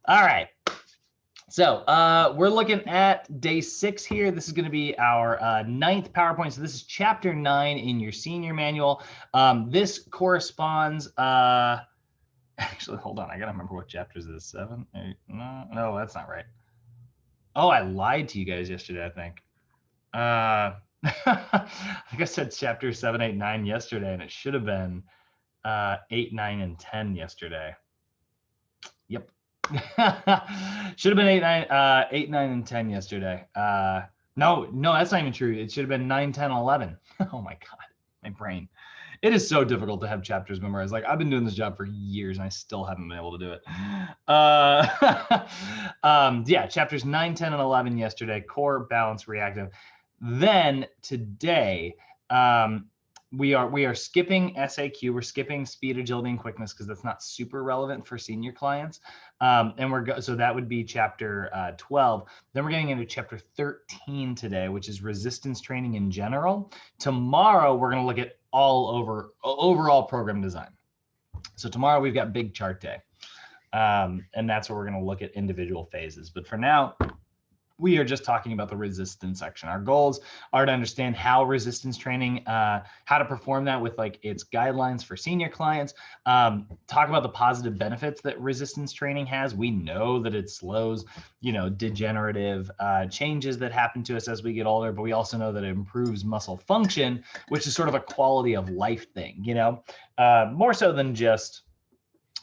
All right. So we're looking at day 6 here. This is going to be our 9th PowerPoint. So this is chapter 9 in your senior manual. This corresponds, actually, hold on. I got to remember what chapters this is. 7, 8, no, that's not right. Oh, I lied to you guys yesterday, I think. I think I said chapter 7, 8, 9 yesterday, and it should have been 8, 9, and 10 yesterday. Yep. Should have been 8, 9, and 10 yesterday. No, that's not even true. It should have been 9, 10, 11. Oh my God, my brain. It is so difficult to have chapters memorized. Like, I've been doing this job for years and I still haven't been able to do it. Yeah, chapters 9, 10, and 11 yesterday, core, balance, reactive. Then today, we are skipping SAQ. We're skipping speed, agility, and quickness because that's not super relevant for senior clients. And so that would be chapter 12. Then we're getting into chapter 13 today, which is resistance training in general. Tomorrow, we're going to look at overall program design. So tomorrow we've got big chart day. And that's where we're going to look at individual phases. But for now, we are just talking about the resistance section. Our goals are to understand how resistance training, how to perform that with like its guidelines for senior clients, talk about the positive benefits that resistance training has. We know that it slows, degenerative changes that happen to us as we get older, but we also know that it improves muscle function, which is sort of a quality of life thing, more so than just,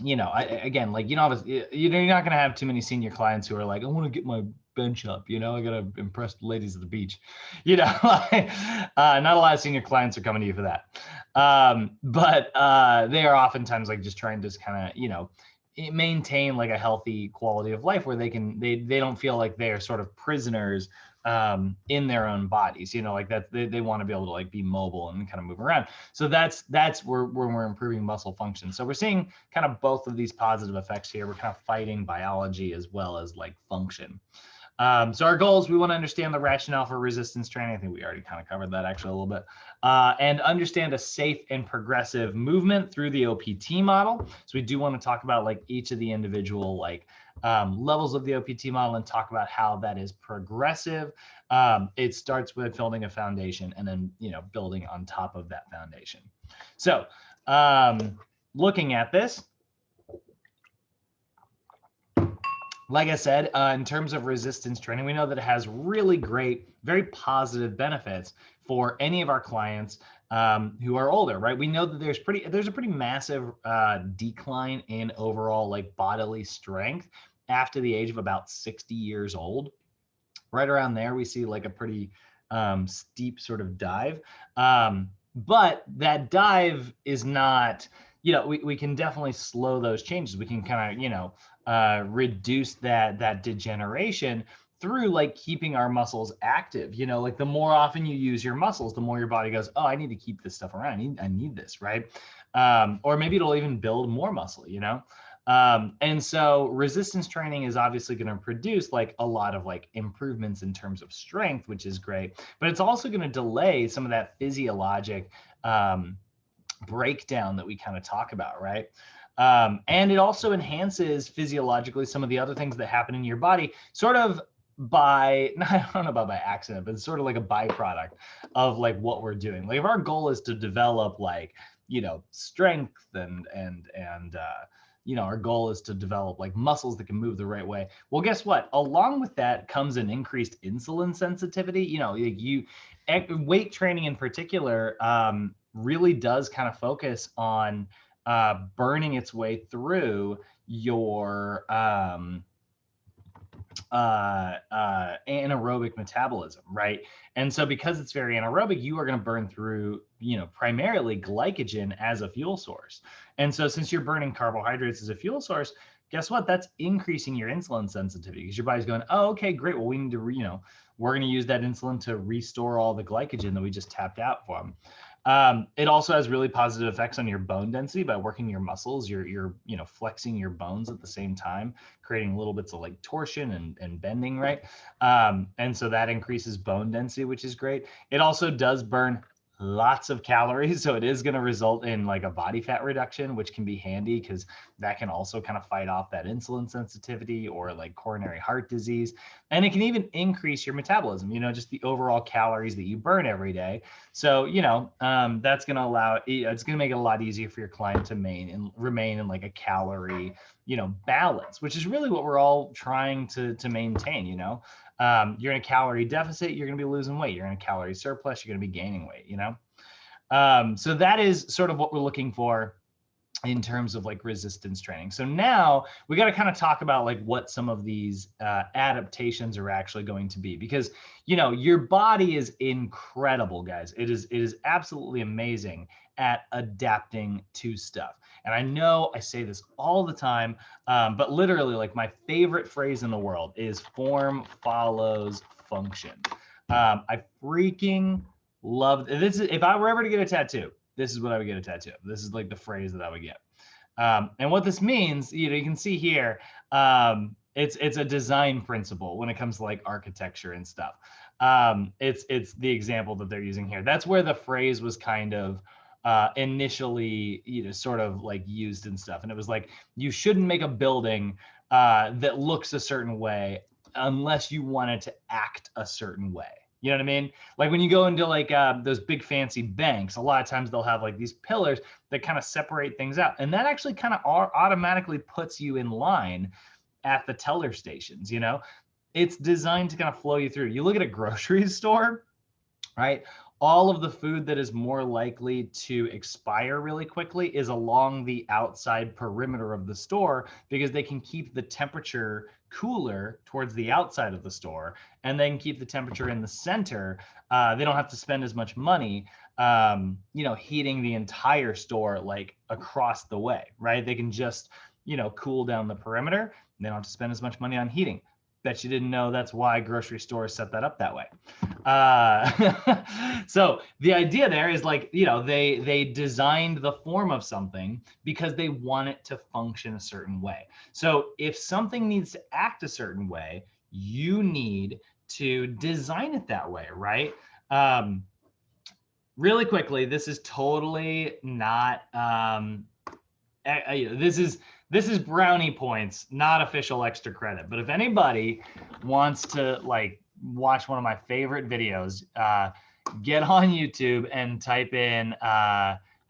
you're not going to have too many senior clients who are like, I want to get my bench up, I gotta impress the ladies at the beach, not a lot of senior clients are coming to you for that, but they are oftentimes like just trying to just kind of maintain like a healthy quality of life where they don't feel like they are sort of prisoners in their own bodies, like that they want to be able to like be mobile and kind of move around. So that's where we're improving muscle function. So we're seeing kind of both of these positive effects here. We're kind of fighting biology as well as like function. So our goals, we want to understand the rationale for resistance training. I think we already kind of covered that actually a little bit. And understand a safe and progressive movement through the OPT model. So we do want to talk about like each of the individual like levels of the OPT model and talk about how that is progressive. It starts with building a foundation and then, building on top of that foundation. So looking at this, like I said, in terms of resistance training, we know that it has really great, very positive benefits for any of our clients who are older, right? We know that there's a pretty massive decline in overall like bodily strength after the age of about 60 years old. Right around there, we see like a pretty steep sort of dive. But that dive is not, we can definitely slow those changes. We can kind of, reduce that degeneration through like keeping our muscles active. Like the more often you use your muscles, the more your body goes, oh, I need to keep this stuff around. I need this, right? Or maybe it'll even build more muscle, and so resistance training is obviously going to produce like a lot of like improvements in terms of strength, which is great, but it's also going to delay some of that physiologic breakdown that we kind of talk about, right? And it also enhances physiologically some of the other things that happen in your body, sort of I don't know about by accident, but it's sort of like a byproduct of like what we're doing. Like if our goal is to develop like, strength and our goal is to develop like muscles that can move the right way. Well, guess what? Along with that comes an increased insulin sensitivity. Weight training in particular really does kind of focus on burning its way through your anaerobic metabolism, right? And so because it's very anaerobic, you are going to burn through, primarily glycogen as a fuel source. And so since you're burning carbohydrates as a fuel source, guess what? That's increasing your insulin sensitivity because your body's going, oh, okay, great. Well, we need to, we're going to use that insulin to restore all the glycogen that we just tapped out from. It also has really positive effects on your bone density by working your muscles. You're flexing your bones at the same time, creating little bits of like torsion and bending, right? And so that increases bone density, which is great. It also does burn lots of calories. So it is going to result in like a body fat reduction, which can be handy because that can also kind of fight off that insulin sensitivity or like coronary heart disease. And it can even increase your metabolism, just the overall calories that you burn every day. So, that's going to allow, it's going to make it a lot easier for your client to remain in like a calorie, balance, which is really what we're all trying to maintain, you're in a calorie deficit, you're going to be losing weight. You're in a calorie surplus, you're going to be gaining weight, So that is sort of what we're looking for in terms of like resistance training. So now we got to kind of talk about like what some of these adaptations are actually going to be, because your body is incredible, guys. It is absolutely amazing at adapting to stuff. And I know I say this all the time, but literally like my favorite phrase in the world is form follows function. I freaking love this. If I were ever to get a tattoo, this is what I would get a tattoo of. This is like the phrase that I would get. And what this means, you can see here, it's a design principle when it comes to like architecture and stuff. It's the example that they're using here. That's where the phrase was kind of initially, sort of like used and stuff. And it was like, you shouldn't make a building that looks a certain way unless you want it to act a certain way. You know what I mean? Like when you go into like those big fancy banks, a lot of times they'll have like these pillars that kind of separate things out. And that actually kind of automatically puts you in line at the teller stations, It's designed to kind of flow you through. You look at a grocery store, right? All of the food that is more likely to expire really quickly is along the outside perimeter of the store because they can keep the temperature cooler towards the outside of the store and then keep the temperature in the center. They don't have to spend as much money, heating the entire store like across the way, right? They can just, cool down the perimeter. They don't have to spend as much money on heating. Bet you didn't know that's why grocery stores set that up that way. So the idea there is like, they designed the form of something because they want it to function a certain way. So if something needs to act a certain way, you need to design it that way, right? Really quickly, this is totally not, this is brownie points, not official extra credit. But if anybody wants to like watch one of my favorite videos, get on YouTube and type in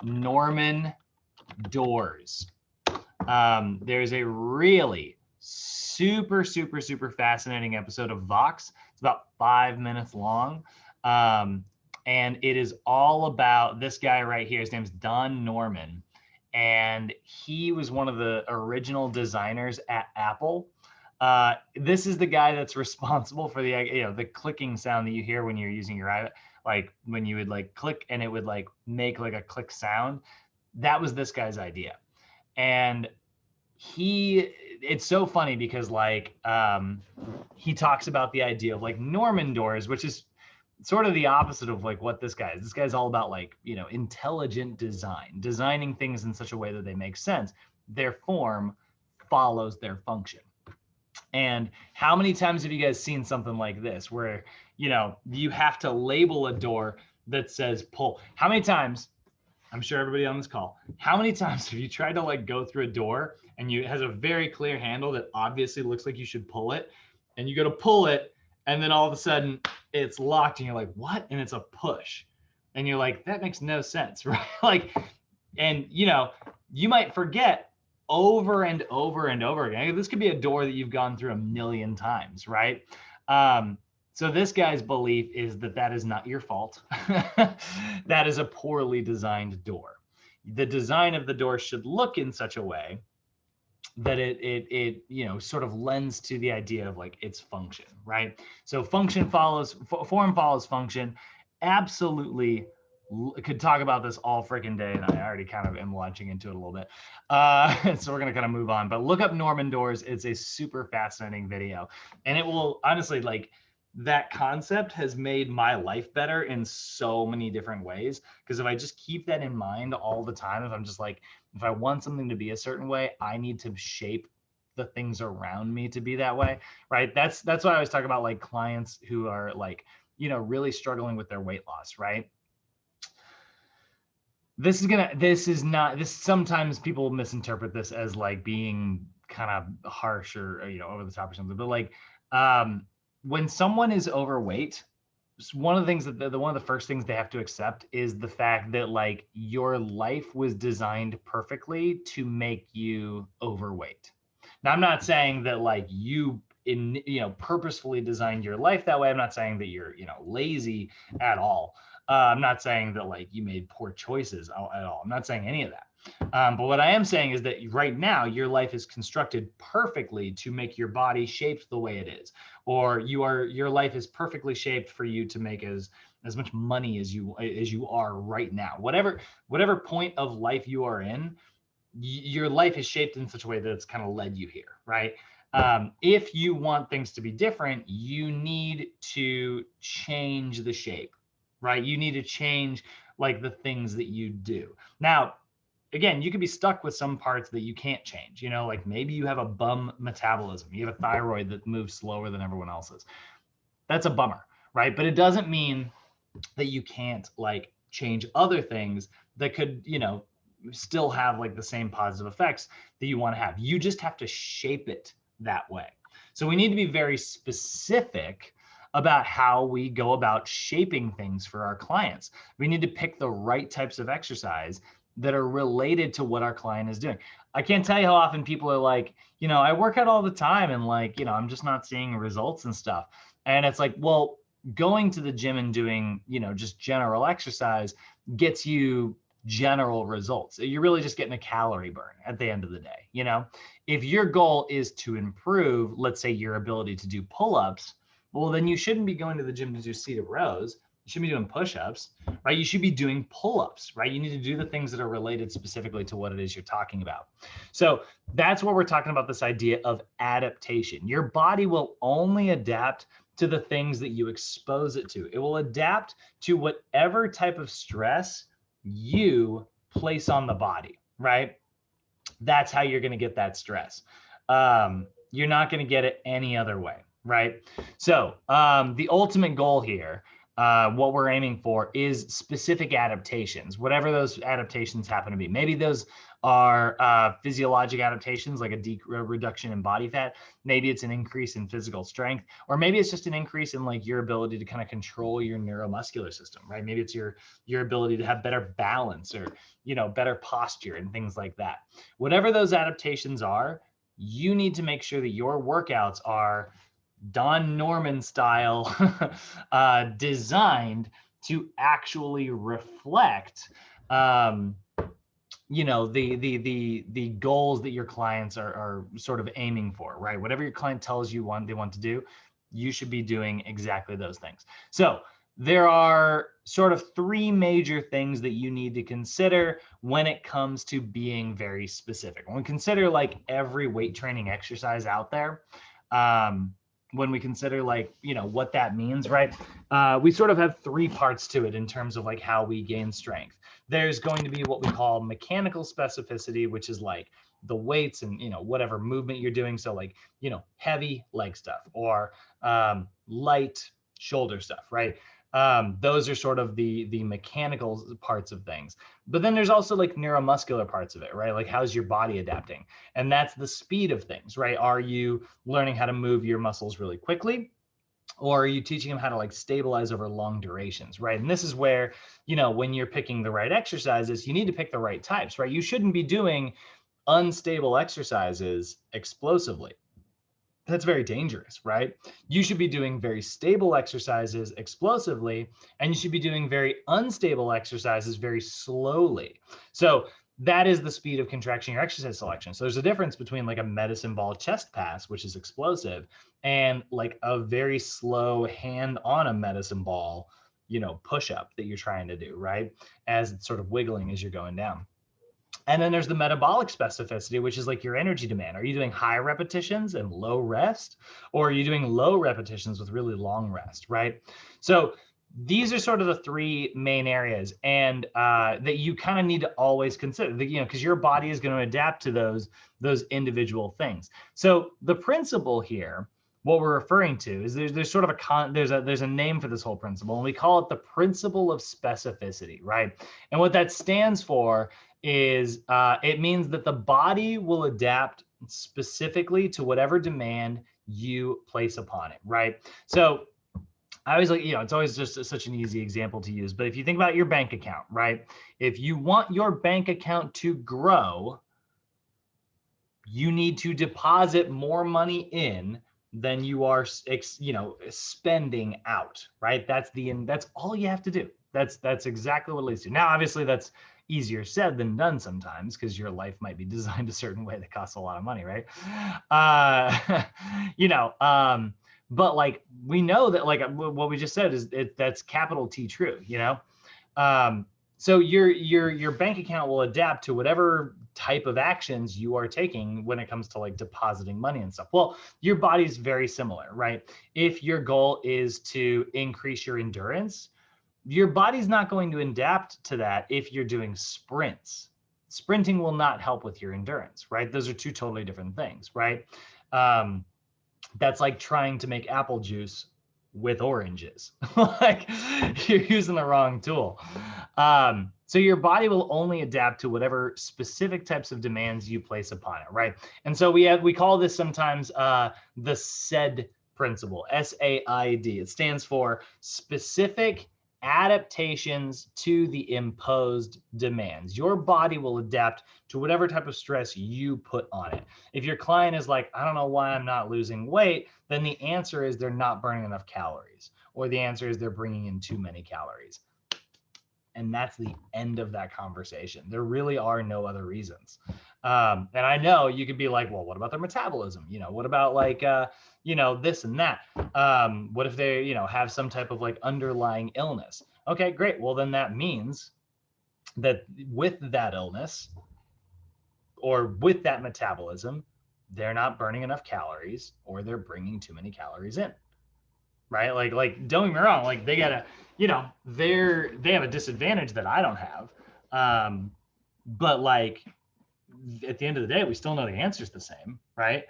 Norman doors. There's a really super fascinating episode of Vox. It's about 5 minutes long. And it is all about this guy right here. His name's Don Norman. And he was one of the original designers at Apple. This is the guy that's responsible for the clicking sound that you hear when you're using your iPad, like when you would like click and it would like make like a click sound. That was this guy's idea. And it's so funny because like he talks about the idea of like Norman doors, which is sort of the opposite of like what this guy is. This guy's all about like, intelligent design, designing things in such a way that they make sense. Their form follows their function. And how many times have you guys seen something like this where, you have to label a door that says pull? How many times, I'm sure everybody on this call, how many times have you tried to like go through a door and it has a very clear handle that obviously looks like you should pull it, and you go to pull it, and then all of a sudden it's locked and you're like, what? And it's a push. And you're like, that makes no sense, right? Like, and you might forget over and over and over again. This could be a door that you've gone through a million times, right? So this guy's belief is that is not your fault. That is a poorly designed door. The design of the door should look in such a way that it sort of lends to the idea of like its function, right? So form follows function. Absolutely could talk about this all freaking day, and I already kind of am launching into it a little bit. So we're gonna kind of move on, but look up Norman doors. It's a super fascinating video, and it will honestly, like, that concept has made my life better in so many different ways. Because if I just keep that in mind all the time, if I'm just like, if I want something to be a certain way, I need to shape the things around me to be that way, right? That's why I always talk about like clients who are like, really struggling with their weight loss, right? sometimes people misinterpret this as like being kind of harsh or over the top or something, but like when someone is overweight, one of the things one of the first things they have to accept is the fact that like your life was designed perfectly to make you overweight. Now, I'm not saying that like purposefully designed your life that way. I'm not saying that you're lazy at all. I'm not saying that like you made poor choices at all. I'm not saying any of that. But what I am saying is that right now your life is constructed perfectly to make your body shaped the way it is, or your life is perfectly shaped for you to make as much money as you are right now. Whatever point of life you are in, your life is shaped in such a way that it's kind of led you here, right? If you want things to be different, you need to change the shape, right? You need to change like the things that you do. Now, again, you could be stuck with some parts that you can't change. Like maybe you have a bum metabolism. You have a thyroid that moves slower than everyone else's. That's a bummer, right? But it doesn't mean that you can't like change other things that could, still have like the same positive effects that you want to have. You just have to shape it that way. So we need to be very specific about how we go about shaping things for our clients. We need to pick the right types of exercise that are related to what our client is doing. I can't tell you how often people are like, I work out all the time and like, I'm just not seeing results and stuff. And it's like, well, going to the gym and doing, just general exercise gets you general results. You're really just getting a calorie burn at the end of the day. If your goal is to improve, let's say your ability to do pull-ups, well, then you shouldn't be going to the gym to do seated rows. You should be doing push-ups, right? You should be doing pull-ups, right? You need to do the things that are related specifically to what it is you're talking about. So that's what we're talking about, this idea of adaptation. Your body will only adapt to the things that you expose it to. It will adapt to whatever type of stress you place on the body, right? That's how you're going to get that stress. You're not going to get it any other way, right? So the ultimate goal here, what we're aiming for is specific adaptations, whatever those adaptations happen to be. Maybe those are physiologic adaptations, like a reduction in body fat. Maybe it's an increase in physical strength, or maybe it's just an increase in like your ability to kind of control your neuromuscular system, right? Maybe it's your ability to have better balance or, better posture and things like that. Whatever those adaptations are, you need to make sure that your workouts are Don Norman style designed to actually reflect the goals that your clients are sort of aiming for, right? Whatever your client tells you they want to do, you should be doing exactly those things. So there are sort of three major things that you need to consider when it comes to being very specific. When we consider like every weight training exercise out there, when we consider like, what that means, right? We sort of have three parts to it in terms of like how we gain strength. There's going to be what we call mechanical specificity, which is like the weights and, whatever movement you're doing. So like, heavy leg stuff or light shoulder stuff, right? Those are sort of the mechanical parts of things. But then there's also like neuromuscular parts of it, right? Like how's your body adapting? And that's the speed of things, right? Are you learning how to move your muscles really quickly? Or are you teaching them how to like stabilize over long durations, right? And this is where, when you're picking the right exercises, you need to pick the right types, right? You shouldn't be doing unstable exercises explosively. That's very dangerous, right? You should be doing very stable exercises explosively, and you should be doing very unstable exercises very slowly. So that is the speed of contraction, your exercise selection. So there's a difference between like a medicine ball chest pass, which is explosive, and like a very slow hand on a medicine ball, push-up that you're trying to do, right? As it's sort of wiggling as you're going down. And then there's the metabolic specificity, which is like your energy demand. Are you doing high repetitions and low rest? Or are you doing low repetitions with really long rest, right? So these are sort of the three main areas and that you kind of need to always consider, because your body is going to adapt to those individual things. So the principle here what we're referring to is there's sort of there's a name for this whole principle, and we call it the principle of specificity, right? And what that stands for is it means that the body will adapt specifically to whatever demand you place upon it, right? So I always like, it's always just such an easy example to use, but if you think about your bank account, right? If you want your bank account to grow, you need to deposit more money in than you are, spending out, right? That's all you have to do. That's exactly what it leads to. Now, obviously, that's easier said than done sometimes, because your life might be designed a certain way that costs a lot of money, right? But like we know that, like what we just said is that's capital T true, so your bank account will adapt to whatever type of actions you are taking when it comes to like depositing money and stuff. Well, your body's very similar, right? If your goal is to increase your endurance, your body's not going to adapt to that if you're doing sprints. Sprinting will not help with your endurance, right? Those are two totally different things, right? That's like trying to make apple juice with oranges. Like you're using the wrong tool. So your body will only adapt to whatever specific types of demands you place upon it, right? And so we call this sometimes the SAID principle, SAID. It stands for specific adaptations to the imposed demands. Your body will adapt to whatever type of stress you put on it. If your client is like, I don't know why I'm not losing weight, then the answer is they're not burning enough calories, or the answer is they're bringing in too many calories. And that's the end of that conversation. There really are no other reasons. And I know you could be like, well, what about their metabolism? What about like, this and that? What if they, have some type of like underlying illness? Okay, great. Well, then that means that with that illness or with that metabolism, they're not burning enough calories, or they're bringing too many calories in. Right? Like don't get me wrong, like they gotta, they have a disadvantage that I don't have. But like at the end of the day, we still know the answer's the same, right?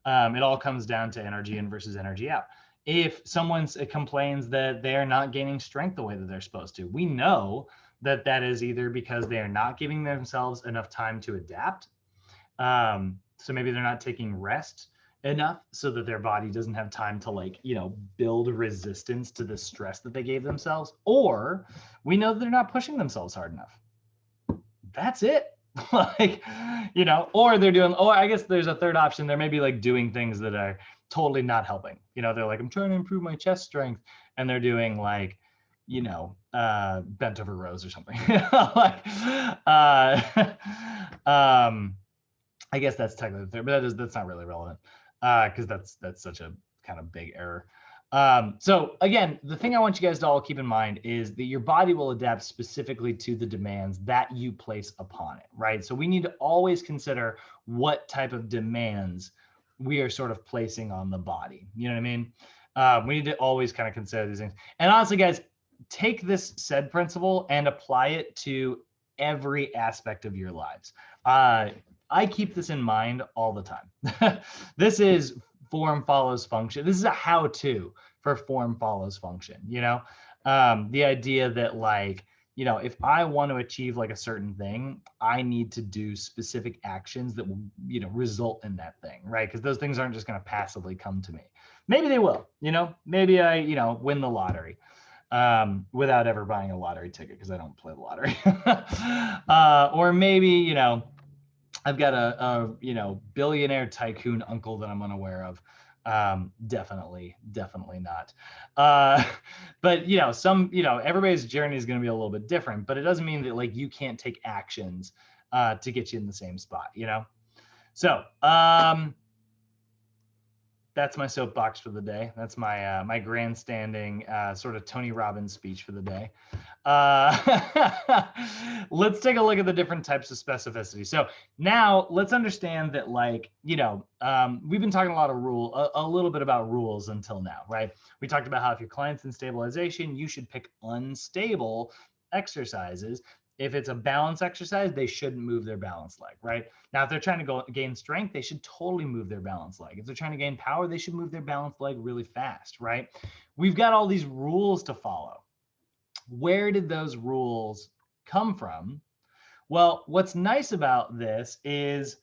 It all comes down to energy in versus energy out. If someone complains that they're not gaining strength the way that they're supposed to, we know that that is either because they are not giving themselves enough time to adapt. So maybe they're not taking rest enough so that their body doesn't have time to like, build resistance to the stress that they gave themselves, or we know that they're not pushing themselves hard enough. That's it. Like, or they're doing, I guess there's a third option. They're maybe like doing things that are totally not helping. They're like, I'm trying to improve my chest strength, and they're doing like, bent over rows or something. Like, I guess that's technically the third, but that's not really relevant. Because that's such a kind of big error. So again, the thing I want you guys to all keep in mind is that your body will adapt specifically to the demands that you place upon it, right? So we need to always consider what type of demands we are sort of placing on the body. You know what I mean? We need to always kind of consider these things. And honestly, guys, take this SAID principle and apply it to every aspect of your lives. I keep this in mind all the time. This is form follows function. This is a how-to for form follows function. The idea that like, if I want to achieve like a certain thing, I need to do specific actions that will, result in that thing, right? Because those things aren't just going to passively come to me. Maybe they will, maybe I, win the lottery without ever buying a lottery ticket because I don't play the lottery. Or maybe, I've got a billionaire tycoon uncle that I'm unaware of. Definitely not. But everybody's journey is going to be a little bit different, but it doesn't mean that like you can't take actions to get you in the same spot, So that's my soapbox for the day. That's my my grandstanding sort of Tony Robbins speech for the day. Let's take a look at the different types of specificity. So now let's understand that, like, we've been talking a little bit about rules until now, right? We talked about how if your client's in stabilization, you should pick unstable exercises. If it's a balance exercise, they shouldn't move their balance leg, right? Now, if they're trying to gain strength, they should totally move their balance leg. If they're trying to gain power, they should move their balance leg really fast, right? We've got all these rules to follow. Where did those rules come from? Well, what's nice about this is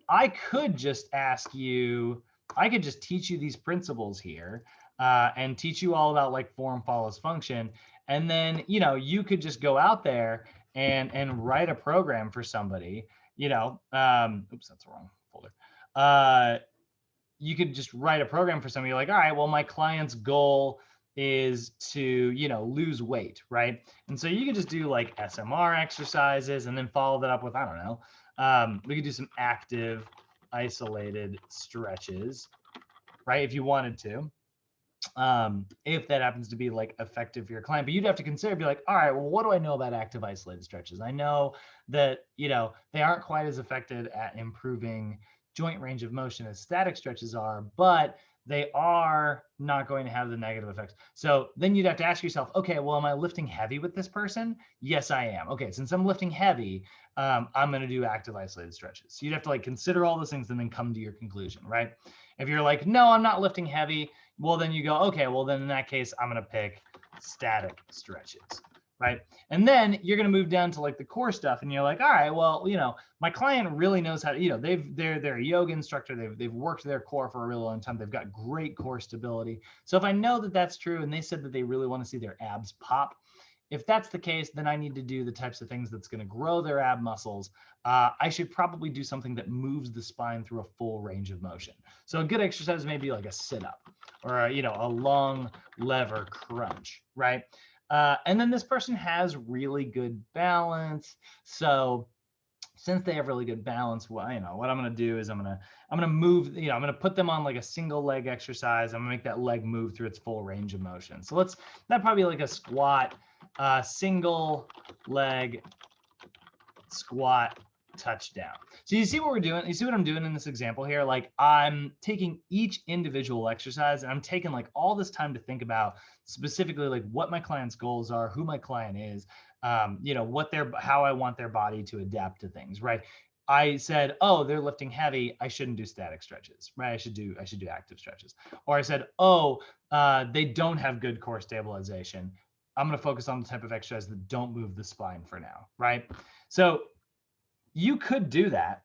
I could just ask you, I could just teach you these principles here and teach you all about like form follows function. And then, you know, you could just go out there and write a program for somebody, you know, oops, that's the wrong folder. You could just write a program for somebody like, all right, well, my client's goal is to, you know, lose weight, right? And so you could just do like SMR exercises and then follow that up with, I don't know, we could do some active isolated stretches, right? If you wanted to, if that happens to be like effective for your client, but you'd have to consider, be like, all right, well, what do I know about active isolated stretches? I know that, you know, they aren't quite as effective at improving joint range of motion as static stretches are, but they are not going to have the negative effects. So then you'd have to ask yourself, okay, well, am I lifting heavy with this person? Yes, I am. Okay, since I'm lifting heavy, I'm going to do active isolated stretches. So you'd have to like consider all those things and then come to your conclusion, right? If you're like, no, I'm not lifting heavy, well, then you go, okay, well, then in that case, I'm going to pick static stretches, right? And then you're going to move down to like the core stuff, and you're like, all right, well, you know, my client really knows how to, you know, they're a yoga instructor, they've worked their core for a really long time, they've got great core stability. So if I know that that's true, and they said that they really want to see their abs pop, if that's the case, then I need to do the types of things that's going to grow their ab muscles. I should probably do something that moves the spine through a full range of motion. So a good exercise may be like a sit-up or a, you know, a long lever crunch, right? And then this person has really good balance. So since they have really good balance, well, you know, what I'm going to do is I'm going to move, you know, I'm going to put them on like a single leg exercise. I'm going to make that leg move through its full range of motion. So that probably like a squat, single leg squat touchdown. So you see what we're doing? You see what I'm doing in this example here? Like I'm taking each individual exercise and I'm taking like all this time to think about specifically like what my client's goals are, who my client is, you know, how I want their body to adapt to things, right? I said, oh, they're lifting heavy, I shouldn't do static stretches, right? I should do active stretches. Or I said, oh, they don't have good core stabilization, I'm going to focus on the type of exercise that don't move the spine for now, right? So you could do that.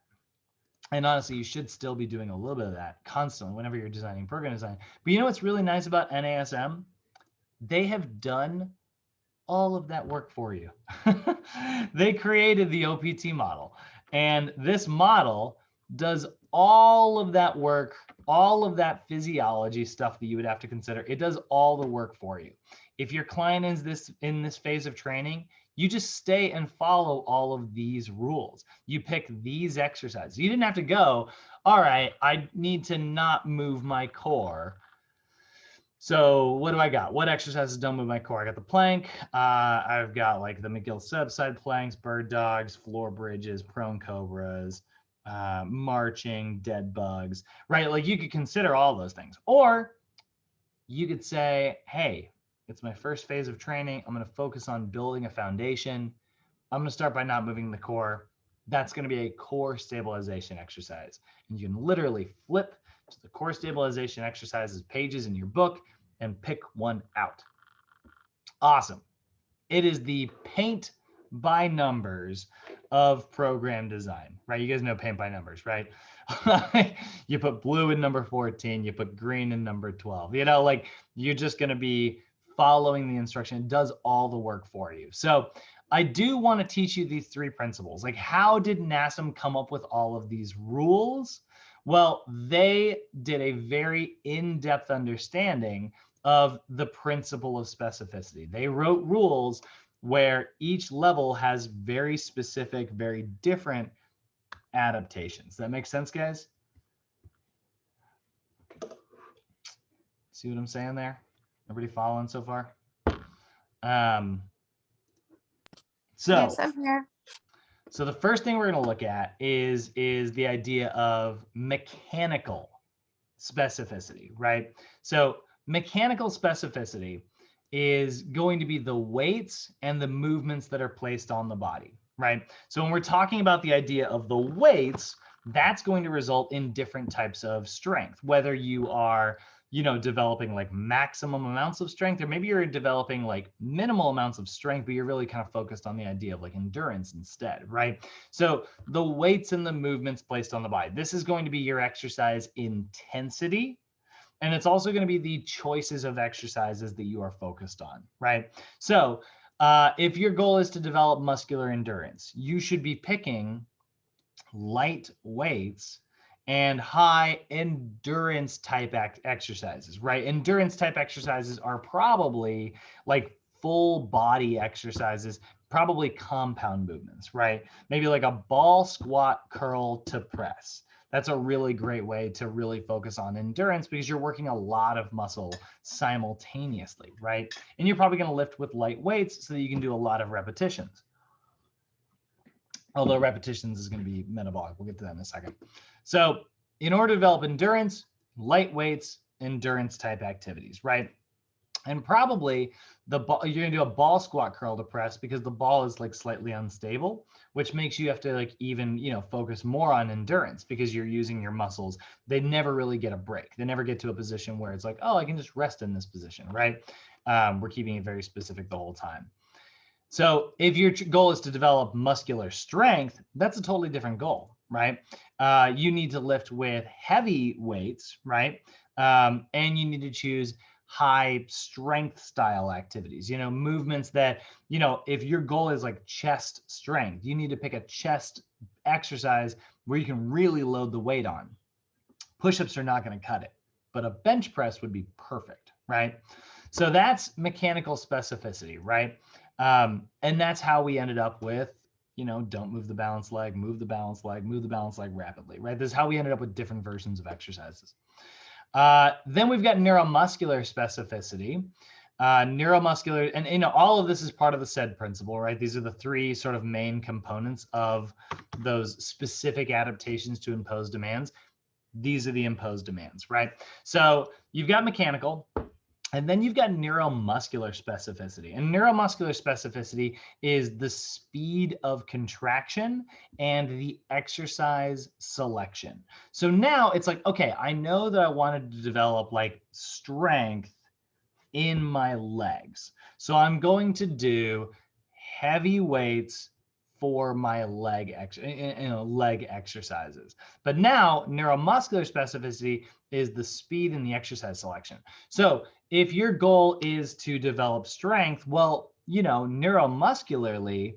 And honestly, you should still be doing a little bit of that constantly whenever you're designing program design. But you know what's really nice about NASM? They have done all of that work for you. They created the OPT model. And this model does all of that work, all of that physiology stuff that you would have to consider. It does all the work for you. If your client is in this phase of training, you just stay and follow all of these rules. You pick these exercises. You didn't have to go, all right, I need to not move my core. So what do I got? What exercises don't move my core? I got the plank. I've got like the McGill side planks, bird dogs, floor bridges, prone cobras, marching, dead bugs, right? Like you could consider all those things. Or you could say, hey, it's my first phase of training. I'm going to focus on building a foundation. I'm going to start by not moving the core. That's going to be a core stabilization exercise. And you can literally flip to the core stabilization exercises pages in your book and pick one out. Awesome. It is the paint by numbers of program design, right? You guys know paint by numbers, right? You put blue in number 14, you put green in number 12. You know, like you're just going to be following the instruction. It does all the work for you. So I do want to teach you these three principles. Like, how did NASM come up with all of these rules? Well, they did a very in-depth understanding of the principle of specificity. They wrote rules where each level has very specific, very different adaptations. That makes sense, guys? See what I'm saying there? Everybody following so far? Yes, I'm here. So the first thing we're going to look at is the idea of mechanical specificity, right? So mechanical specificity is going to be the weights and the movements that are placed on the body, right? So when we're talking about the idea of the weights, that's going to result in different types of strength, whether you are, developing like maximum amounts of strength, or maybe you're developing like minimal amounts of strength, but you're really kind of focused on the idea of like endurance instead, right? So the weights and the movements placed on the body, this is going to be your exercise intensity. And it's also going to be the choices of exercises that you are focused on, right? So if your goal is to develop muscular endurance, you should be picking light weights and high endurance type exercises, right? Endurance type exercises are probably like full body exercises, probably compound movements, right? Maybe like a ball, squat, curl to press. That's a really great way to really focus on endurance because you're working a lot of muscle simultaneously, right? And you're probably going to lift with light weights so that you can do a lot of repetitions. Although repetitions is going to be metabolic. We'll get to that in a second. So in order to develop endurance, light weights, endurance type activities, right? And probably you're going to do a ball squat curl to press because the ball is like slightly unstable, which makes you have to like even, focus more on endurance because you're using your muscles. They never really get a break. They never get to a position where it's like, oh, I can just rest in this position, right? We're keeping it very specific the whole time. So if your goal is to develop muscular strength, that's a totally different goal, right? You need to lift with heavy weights, right? And you need to choose high strength style activities, movements that, if your goal is like chest strength, you need to pick a chest exercise where you can really load the weight on. Push-ups are not going to cut it, but a bench press would be perfect, right? So that's mechanical specificity, right? And that's how we ended up with, don't move the balance leg, move the balance leg, move the balance leg rapidly, right? This is how we ended up with different versions of exercises. Then we've got neuromuscular specificity. Neuromuscular, and all of this is part of the SAID principle, right? These are the three sort of main components of those specific adaptations to imposed demands. These are the imposed demands, right? So you've got mechanical, and then you've got neuromuscular specificity. And neuromuscular specificity is the speed of contraction and the exercise selection. So now it's like, okay, I know that I wanted to develop like strength in my legs. So I'm going to do heavy weights for my leg exercises. But now neuromuscular specificity is the speed and the exercise selection. So if your goal is to develop strength, well, neuromuscularly,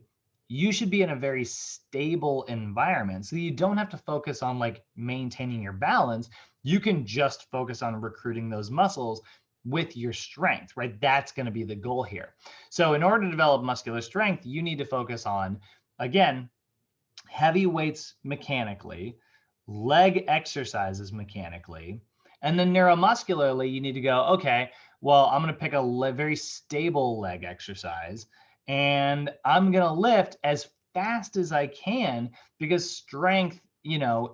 you should be in a very stable environment. So you don't have to focus on like maintaining your balance. You can just focus on recruiting those muscles with your strength, right? That's going to be the goal here. So in order to develop muscular strength, you need to focus on, again, heavy weights mechanically, leg exercises mechanically, and then neuromuscularly, you need to go, okay, well, I'm going to pick a very stable leg exercise, and I'm going to lift as fast as I can because strength,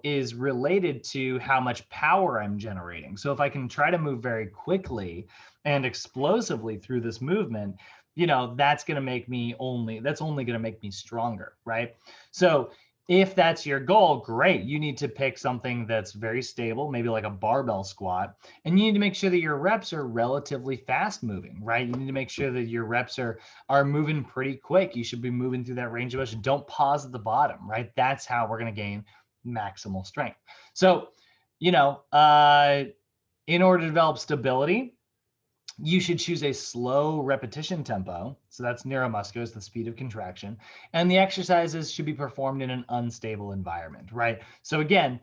is related to how much power I'm generating. So if I can try to move very quickly and explosively through this movement, that's going to make me only going to make me stronger, right? So if that's your goal, great. You need to pick something that's very stable, maybe like a barbell squat, and you need to make sure that your reps are relatively fast moving, right? You need to make sure that your reps are moving pretty quick. You should be moving through that range of motion. Don't pause at the bottom, right? That's how we're going to gain maximal strength. So, in order to develop stability, you should choose a slow repetition tempo. So that's neuromuscular, is the speed of contraction. And the exercises should be performed in an unstable environment, right? So again,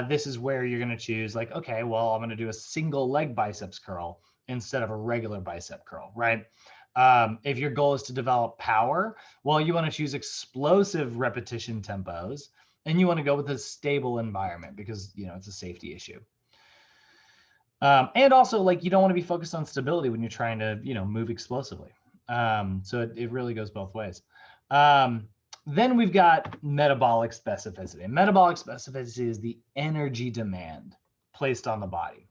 this is where you're going to choose like, okay, well, I'm going to do a single leg biceps curl instead of a regular bicep curl, right? If your goal is to develop power, well, you want to choose explosive repetition tempos, and you want to go with a stable environment because, it's a safety issue. And also, like, you don't want to be focused on stability when you're trying to, move explosively. So it really goes both ways. Then we've got metabolic specificity. And metabolic specificity is the energy demand placed on the body.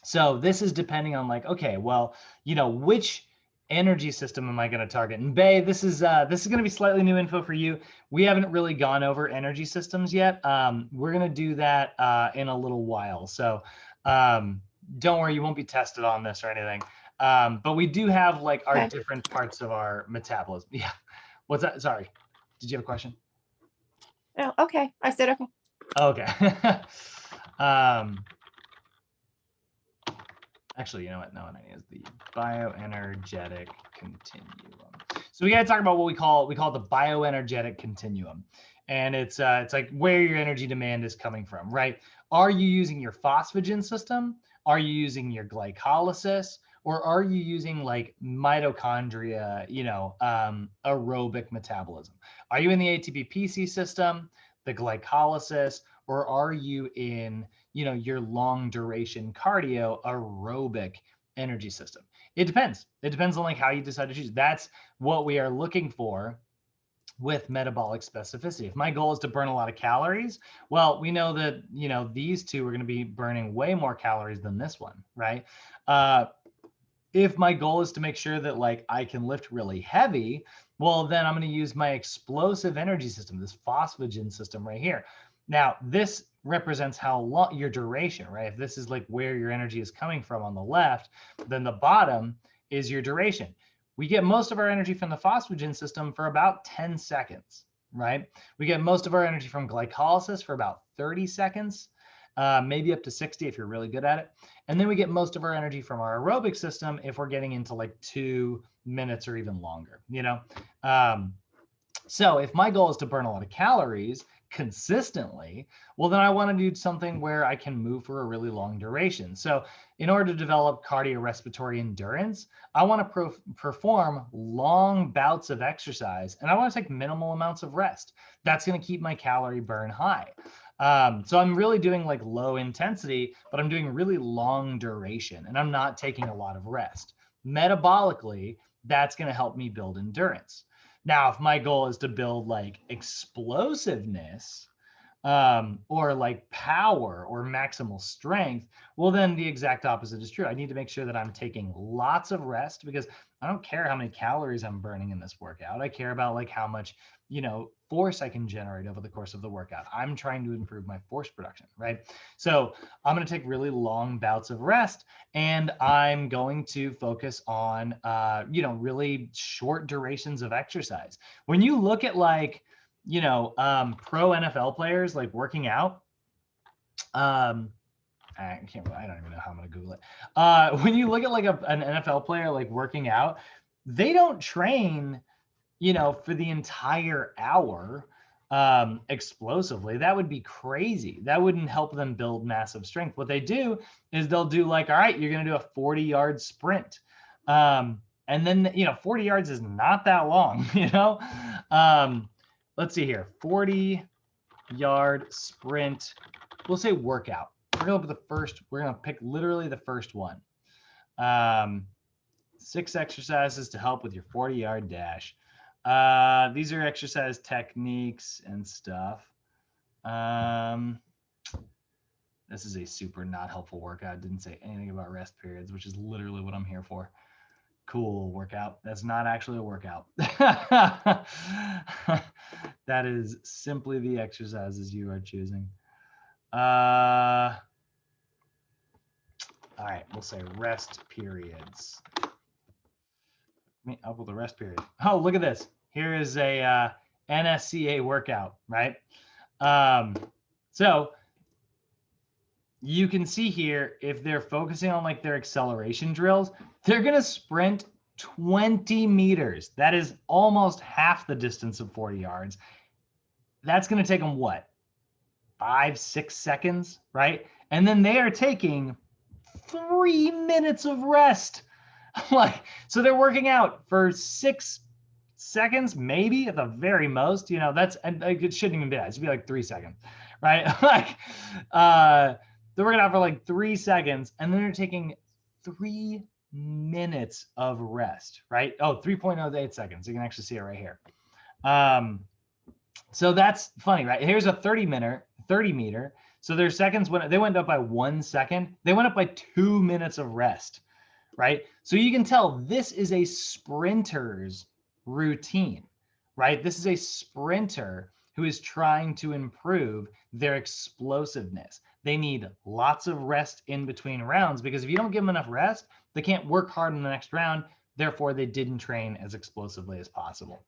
So this is depending on like, okay, well, which energy system am I going to target? And Bay, this is going to be slightly new info for you. We haven't really gone over energy systems yet. We're going to do that in a little while. So don't worry, you won't be tested on this or anything. But we do have like our different parts of our metabolism. Yeah. What's that? Sorry. Did you have a question? Oh, okay. I said okay. Okay. Actually, you know what? No, what I need is the bioenergetic continuum. So we got to talk about what we call the bioenergetic continuum, and it's like where your energy demand is coming from, right? Are you using your phosphagen system? Are you using your glycolysis? Or are you using like mitochondria, aerobic metabolism? Are you in the ATP-PC system, the glycolysis, or are you in, your long duration cardio aerobic energy system? It depends. It depends on like how you decide to choose. That's what we are looking for with metabolic specificity. If my goal is to burn a lot of calories, well, we know that, these two are going to be burning way more calories than this one, right? If my goal is to make sure that like I can lift really heavy, well, then I'm going to use my explosive energy system, this phosphagen system right here. Now, this represents how long your duration, right? If this is like where your energy is coming from on the left, then the bottom is your duration. We get most of our energy from the phosphagen system for about 10 seconds, right? We get most of our energy from glycolysis for about 30 seconds. Maybe up to 60 if you're really good at it. And then we get most of our energy from our aerobic system if we're getting into like 2 minutes or even longer, So if my goal is to burn a lot of calories consistently, well, then I want to do something where I can move for a really long duration. So in order to develop cardiorespiratory endurance, I want to perform long bouts of exercise, and I want to take minimal amounts of rest. That's going to keep my calorie burn high. So I'm really doing like low intensity, but I'm doing really long duration, and I'm not taking a lot of rest. Metabolically, that's going to help me build endurance. Now, if my goal is to build like explosiveness, or like power or maximal strength, well, then the exact opposite is true. I need to make sure that I'm taking lots of rest, because I don't care how many calories I'm burning in this workout. I care about like how much, force I can generate over the course of the workout. I'm trying to improve my force production, right? So I'm going to take really long bouts of rest, and I'm going to focus on, really short durations of exercise. When you look at like, pro NFL players like working out. I don't even know how I'm gonna Google it. When you look at like an NFL player like working out, they don't train, for the entire hour explosively. That would be crazy. That wouldn't help them build massive strength. What they do is they'll do like, all right, you're gonna do a 40-yard sprint. And then 40 yards is not that long, let's see here, 40-yard sprint. We'll say workout. We're gonna pick literally the first one. 6 exercises to help with your 40-yard dash. These are exercise techniques and stuff. This is a super not helpful workout. Didn't say anything about rest periods, which is literally what I'm here for. Cool workout. That's not actually a workout. That is simply the exercises you are choosing. All right, we'll say rest periods. Up with the rest period. Oh, look at this. Here is a NSCA workout, right? So you can see here, if they're focusing on like their acceleration drills, they're going to sprint 20 meters. That is almost half the distance of 40 yards. That's going to take them what? 5-6 seconds, right? And then they are taking 3 minutes of rest. So they're working out for 6 seconds, maybe at the very most. And it shouldn't even be that. It should be like 3 seconds, right? They're working out for like 3 seconds, and then they're taking 3 minutes of rest, right? Oh, 3.08 seconds. You can actually see it right here. So that's funny, right? Here's a 30 meter. So their seconds, when they went up by 1 second, they went up by 2 minutes of rest, right? So you can tell this is a sprinter's routine, right? This is a sprinter who is trying to improve their explosiveness. They need lots of rest in between rounds, because if you don't give them enough rest, they can't work hard in the next round. Therefore, they didn't train as explosively as possible.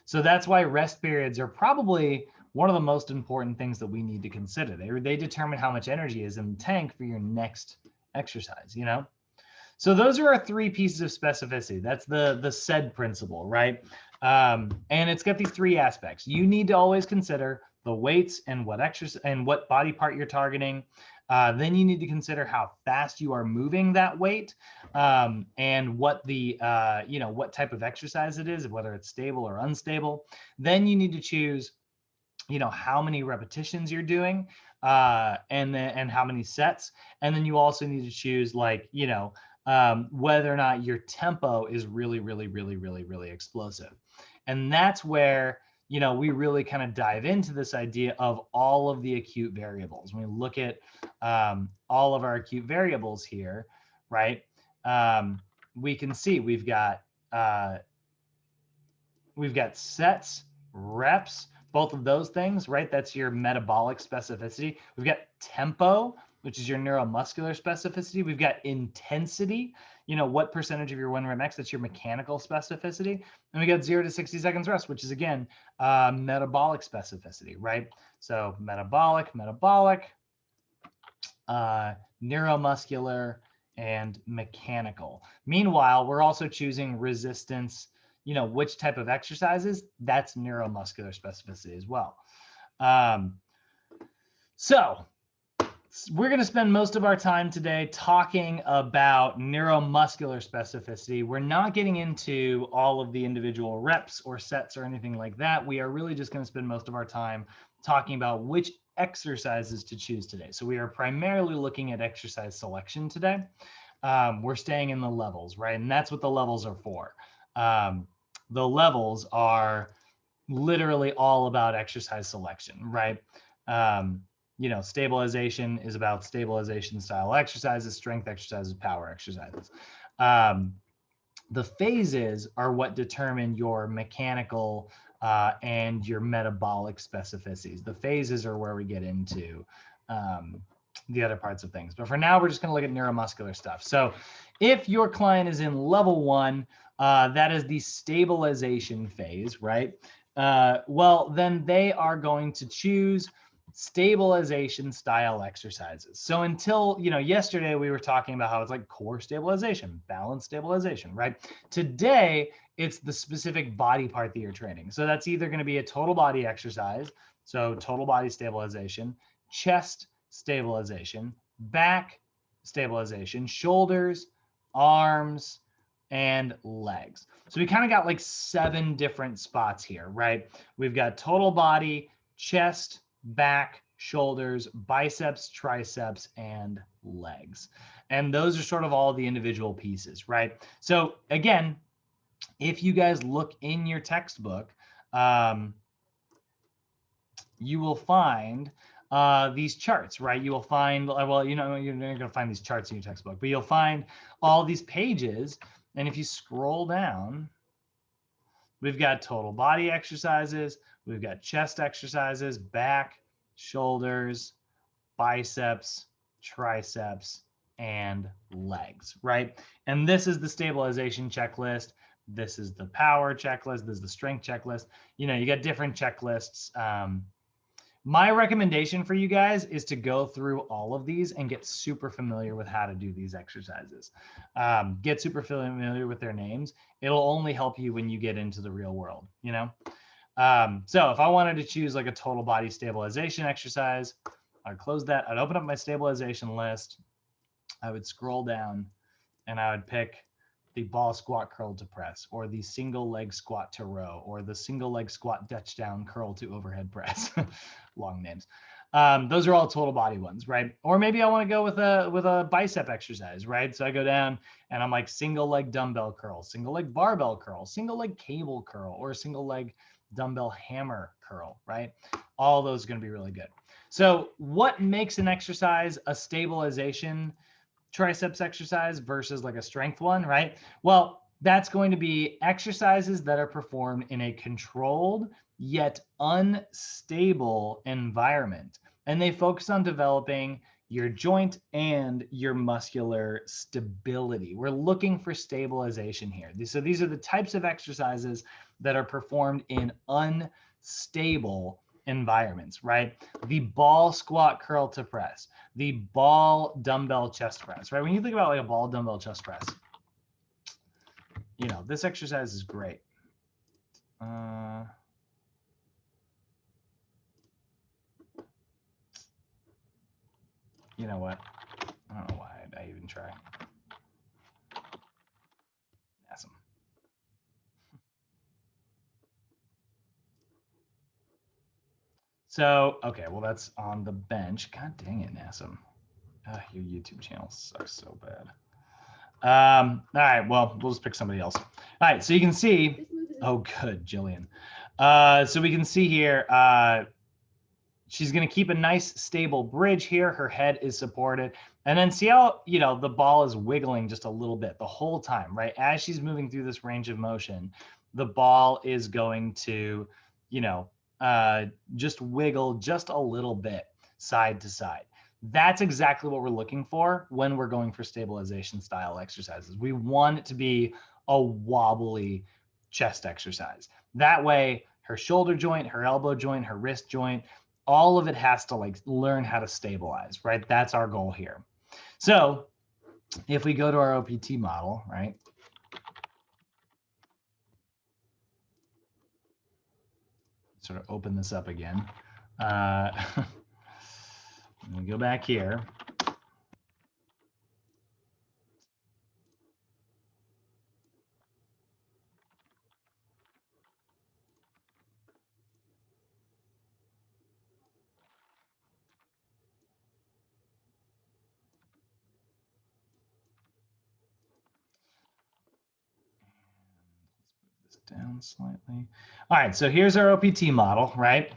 So that's why rest periods are probably one of the most important things that we need to consider. They determine how much energy is in the tank for your next exercise, you know? So those are our 3 pieces of specificity. That's the SAID principle, right? And it's got these 3 aspects. You need to always consider the weights and what exercise and what body part you're targeting. Then you need to consider how fast you are moving that weight, and what the what type of exercise it is, whether it's stable or unstable. Then you need to choose how many repetitions you're doing, and how many sets. And then you also need to choose whether or not your tempo is really, really, really, really, really explosive. And that's where we really kind of dive into this idea of all of the acute variables. When we look at all of our acute variables here, right? We can see we've got sets, reps, both of those things, right? That's your metabolic specificity. We've got tempo, which is your neuromuscular specificity. We've got intensity, what percentage of your 1 rep max, that's your mechanical specificity. And we got 0 to 60 seconds rest, which is again, metabolic specificity, right? So metabolic, neuromuscular, and mechanical. Meanwhile, we're also choosing resistance, which type of exercises, that's neuromuscular specificity as well. So we're going to spend most of our time today talking about neuromuscular specificity. We're not getting into all of the individual reps or sets or anything like that. We are really just going to spend most of our time talking about which exercises to choose today. So we are primarily looking at exercise selection today. We're staying in the levels, right? And that's what the levels are for. The levels are literally all about exercise selection, right? Stabilization is about stabilization style exercises, strength exercises, power exercises. The phases are what determine your mechanical and your metabolic specificities. The phases are where we get into the other parts of things. But for now, we're just going to look at neuromuscular stuff. So if your client is in level 1, that is the stabilization phase, right? Well, then they are going to choose stabilization style exercises. So until, yesterday we were talking about how it's like core stabilization, balance stabilization, right? Today, it's the specific body part that you're training. So that's either going to be a total body exercise, so total body stabilization, chest stabilization, back stabilization, shoulders, arms, and legs. So we kind of got like 7 different spots here, right? We've got total body, chest, back, shoulders, biceps, triceps, and legs. And those are sort of all the individual pieces, right? So again, if you guys look in your textbook, you will find these charts, right? You will find, well, you're not going to find these charts in your textbook, but you'll find all these pages. And if you scroll down, we've got total body exercises, we've got chest exercises, back, shoulders, biceps, triceps, and legs, right? And this is the stabilization checklist. This is the power checklist. This is the strength checklist. You got different checklists. My recommendation for you guys is to go through all of these and get super familiar with how to do these exercises. Get super familiar with their names. It'll only help you when you get into the real world, So if I wanted to choose like a total body stabilization exercise, I'd close that. I'd open up my stabilization list. I would scroll down and I would pick the ball squat curl to press, or the single leg squat to row, or the single leg squat Dutch down curl to overhead press. Long names. Those are all total body ones, right? Or maybe I want to go with a bicep exercise, right? So I go down and I'm like single leg dumbbell curl, single leg barbell curl, single leg cable curl, or single leg dumbbell hammer curl, right? All those are going to be really good. So what makes an exercise a stabilization triceps exercise versus like a strength one, right? Well, that's going to be exercises that are performed in a controlled yet unstable environment. And they focus on developing your joint and your muscular stability. We're looking for stabilization here. So these are the types of exercises that are performed in unstable environments, right? The ball squat curl to press, the ball dumbbell chest press, right? When you think about like a ball dumbbell chest press, you know, this exercise is great. You know what? I don't know why I even try. Awesome. So, okay, well, that's on the bench. God dang it, Nassim. Your YouTube channel sucks so bad. All right, well, we'll just pick somebody else. All right, so you can see, oh, good, Jillian. So we can see here, she's going to keep a nice stable bridge here. Her head is supported. And then see how, you know, the ball is wiggling just a little bit the whole time, right? As she's moving through this range of motion, the ball is going to, you know, just wiggle just a little bit side to side. That's exactly what we're looking for when we're going for stabilization style exercises. We want it to be a wobbly chest exercise. That way, her shoulder joint, her elbow joint, her wrist joint, all of it has to like learn how to stabilize, right? That's our goal here. So if we go to our OPT model, right? Sort of open this up again. We go back here. Down slightly. All right, so here's our OPT model, right?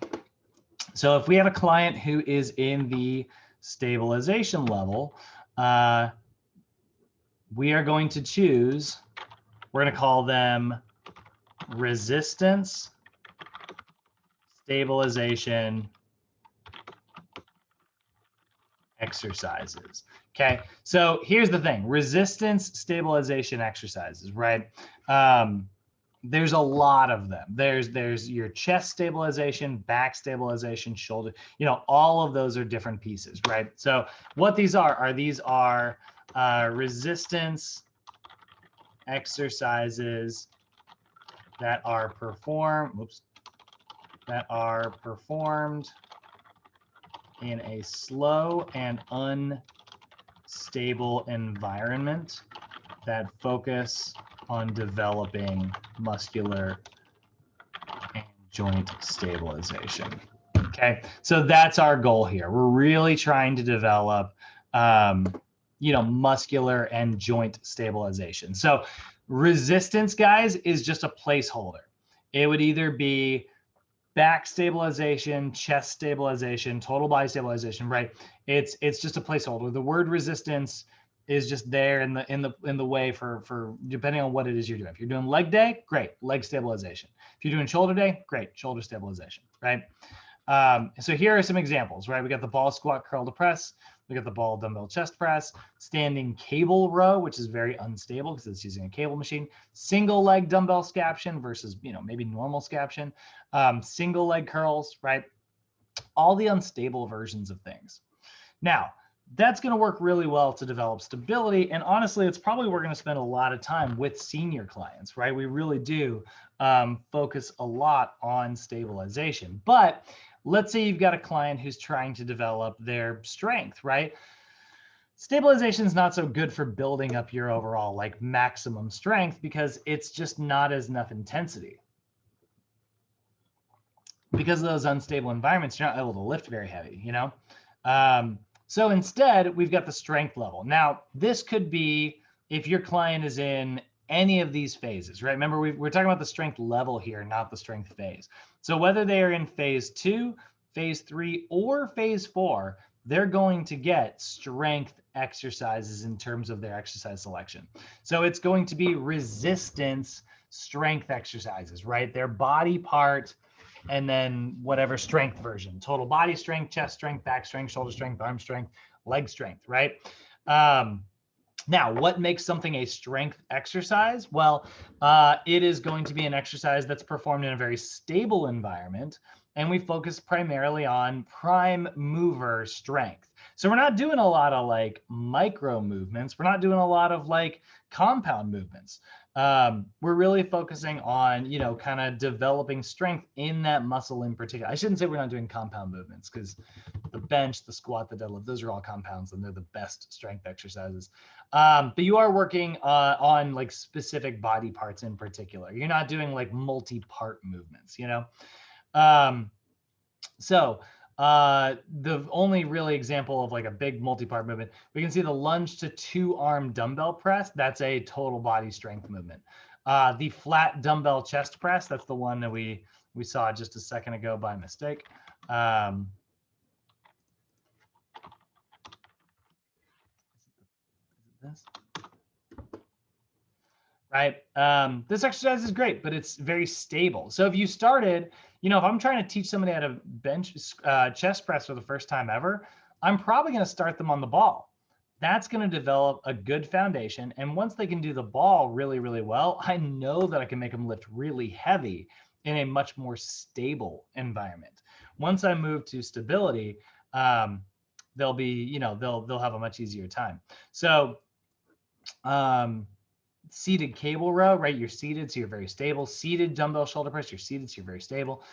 So if we have a client who is in the stabilization level, we are going to choose, we're going to call them resistance stabilization exercises. Okay, so here's the thing, resistance stabilization exercises, right? There's a lot of them. There's your chest stabilization, back stabilization, shoulder, you know, all of those are different pieces, right? So what these are resistance exercises that are performed, in a slow and unstable environment that focus on developing muscular and joint stabilization. Okay, so that's our goal here. We're really trying to develop, you know, muscular and joint stabilization. So resistance, guys, is just a placeholder. It would either be back stabilization, chest stabilization, total body stabilization, right? It's just a placeholder. The word resistance is just there in the way for depending on what it is you're doing. If you're doing leg day, great, leg stabilization. If you're doing shoulder day, great, shoulder stabilization, right? So here are some examples, right? We got the ball squat curl to press. We got the ball dumbbell chest press, standing cable row, which is very unstable because it's using a cable machine, single leg dumbbell scaption versus, you know, maybe normal scaption, single leg curls, right? All the unstable versions of things. Now, that's going to work really well to develop stability. And honestly, it's probably we're going to spend a lot of time with senior clients, right? We really do focus a lot on stabilization. But let's say you've got a client who's trying to develop their strength, right? Stabilization is not so good for building up your overall like maximum strength because it's just not as enough intensity. Because of those unstable environments, you're not able to lift very heavy, you know? So instead, we've got the strength level. Now, this could be if your client is in any of these phases, right? Remember, we're talking about the strength level here, not the strength phase. So whether they are in phase 2, phase 3, or phase 4, they're going to get strength exercises in terms of their exercise selection. So it's going to be resistance strength exercises, right? Their body part and then whatever strength version, total body strength, chest strength, back strength, shoulder strength, arm strength, leg strength, right? Now, what makes something a strength exercise? Well, it is going to be an exercise that's performed in a very stable environment, and we focus primarily on prime mover strength. So we're not doing a lot of like micro movements. We're not doing a lot of like compound movements. We're really focusing on, you know, kind of developing strength in that muscle in particular. I shouldn't say we're not doing compound movements, because the bench, the squat, the deadlift, those are all compounds and they're the best strength exercises. But you are working on like specific body parts in particular. You're not doing like multi-part movements, you know? The only really example of like a big multi-part movement, we can see the lunge to 2-arm dumbbell press. That's a total body strength movement. The flat dumbbell chest press, that's the one that we saw just a second ago by mistake. This, right? This exercise is great, but it's very stable. So if you started, you know, if I'm trying to teach somebody how to bench chest press for the first time ever, I'm probably going to start them on the ball. That's going to develop a good foundation. And once they can do the ball really, really well, I know that I can make them lift really heavy in a much more stable environment. Once I move to stability, they'll be, you know, they'll have a much easier time. So seated cable row, right? You're seated, so you're very stable. Seated dumbbell shoulder press, you're seated, so you're very stable.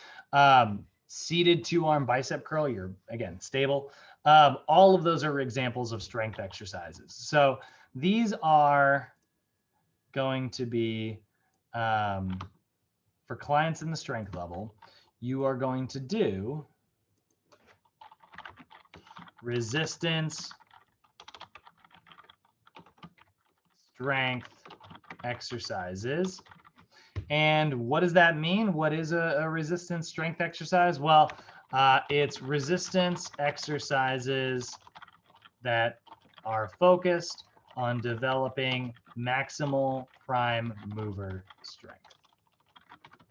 Seated 2-arm bicep curl, you're, again, stable. All of those are examples of strength exercises. So these are going to be, for clients in the strength level, you are going to do resistance strength exercises. And what does that mean? What is a resistance strength exercise? Well, it's resistance exercises that are focused on developing maximal prime mover strength.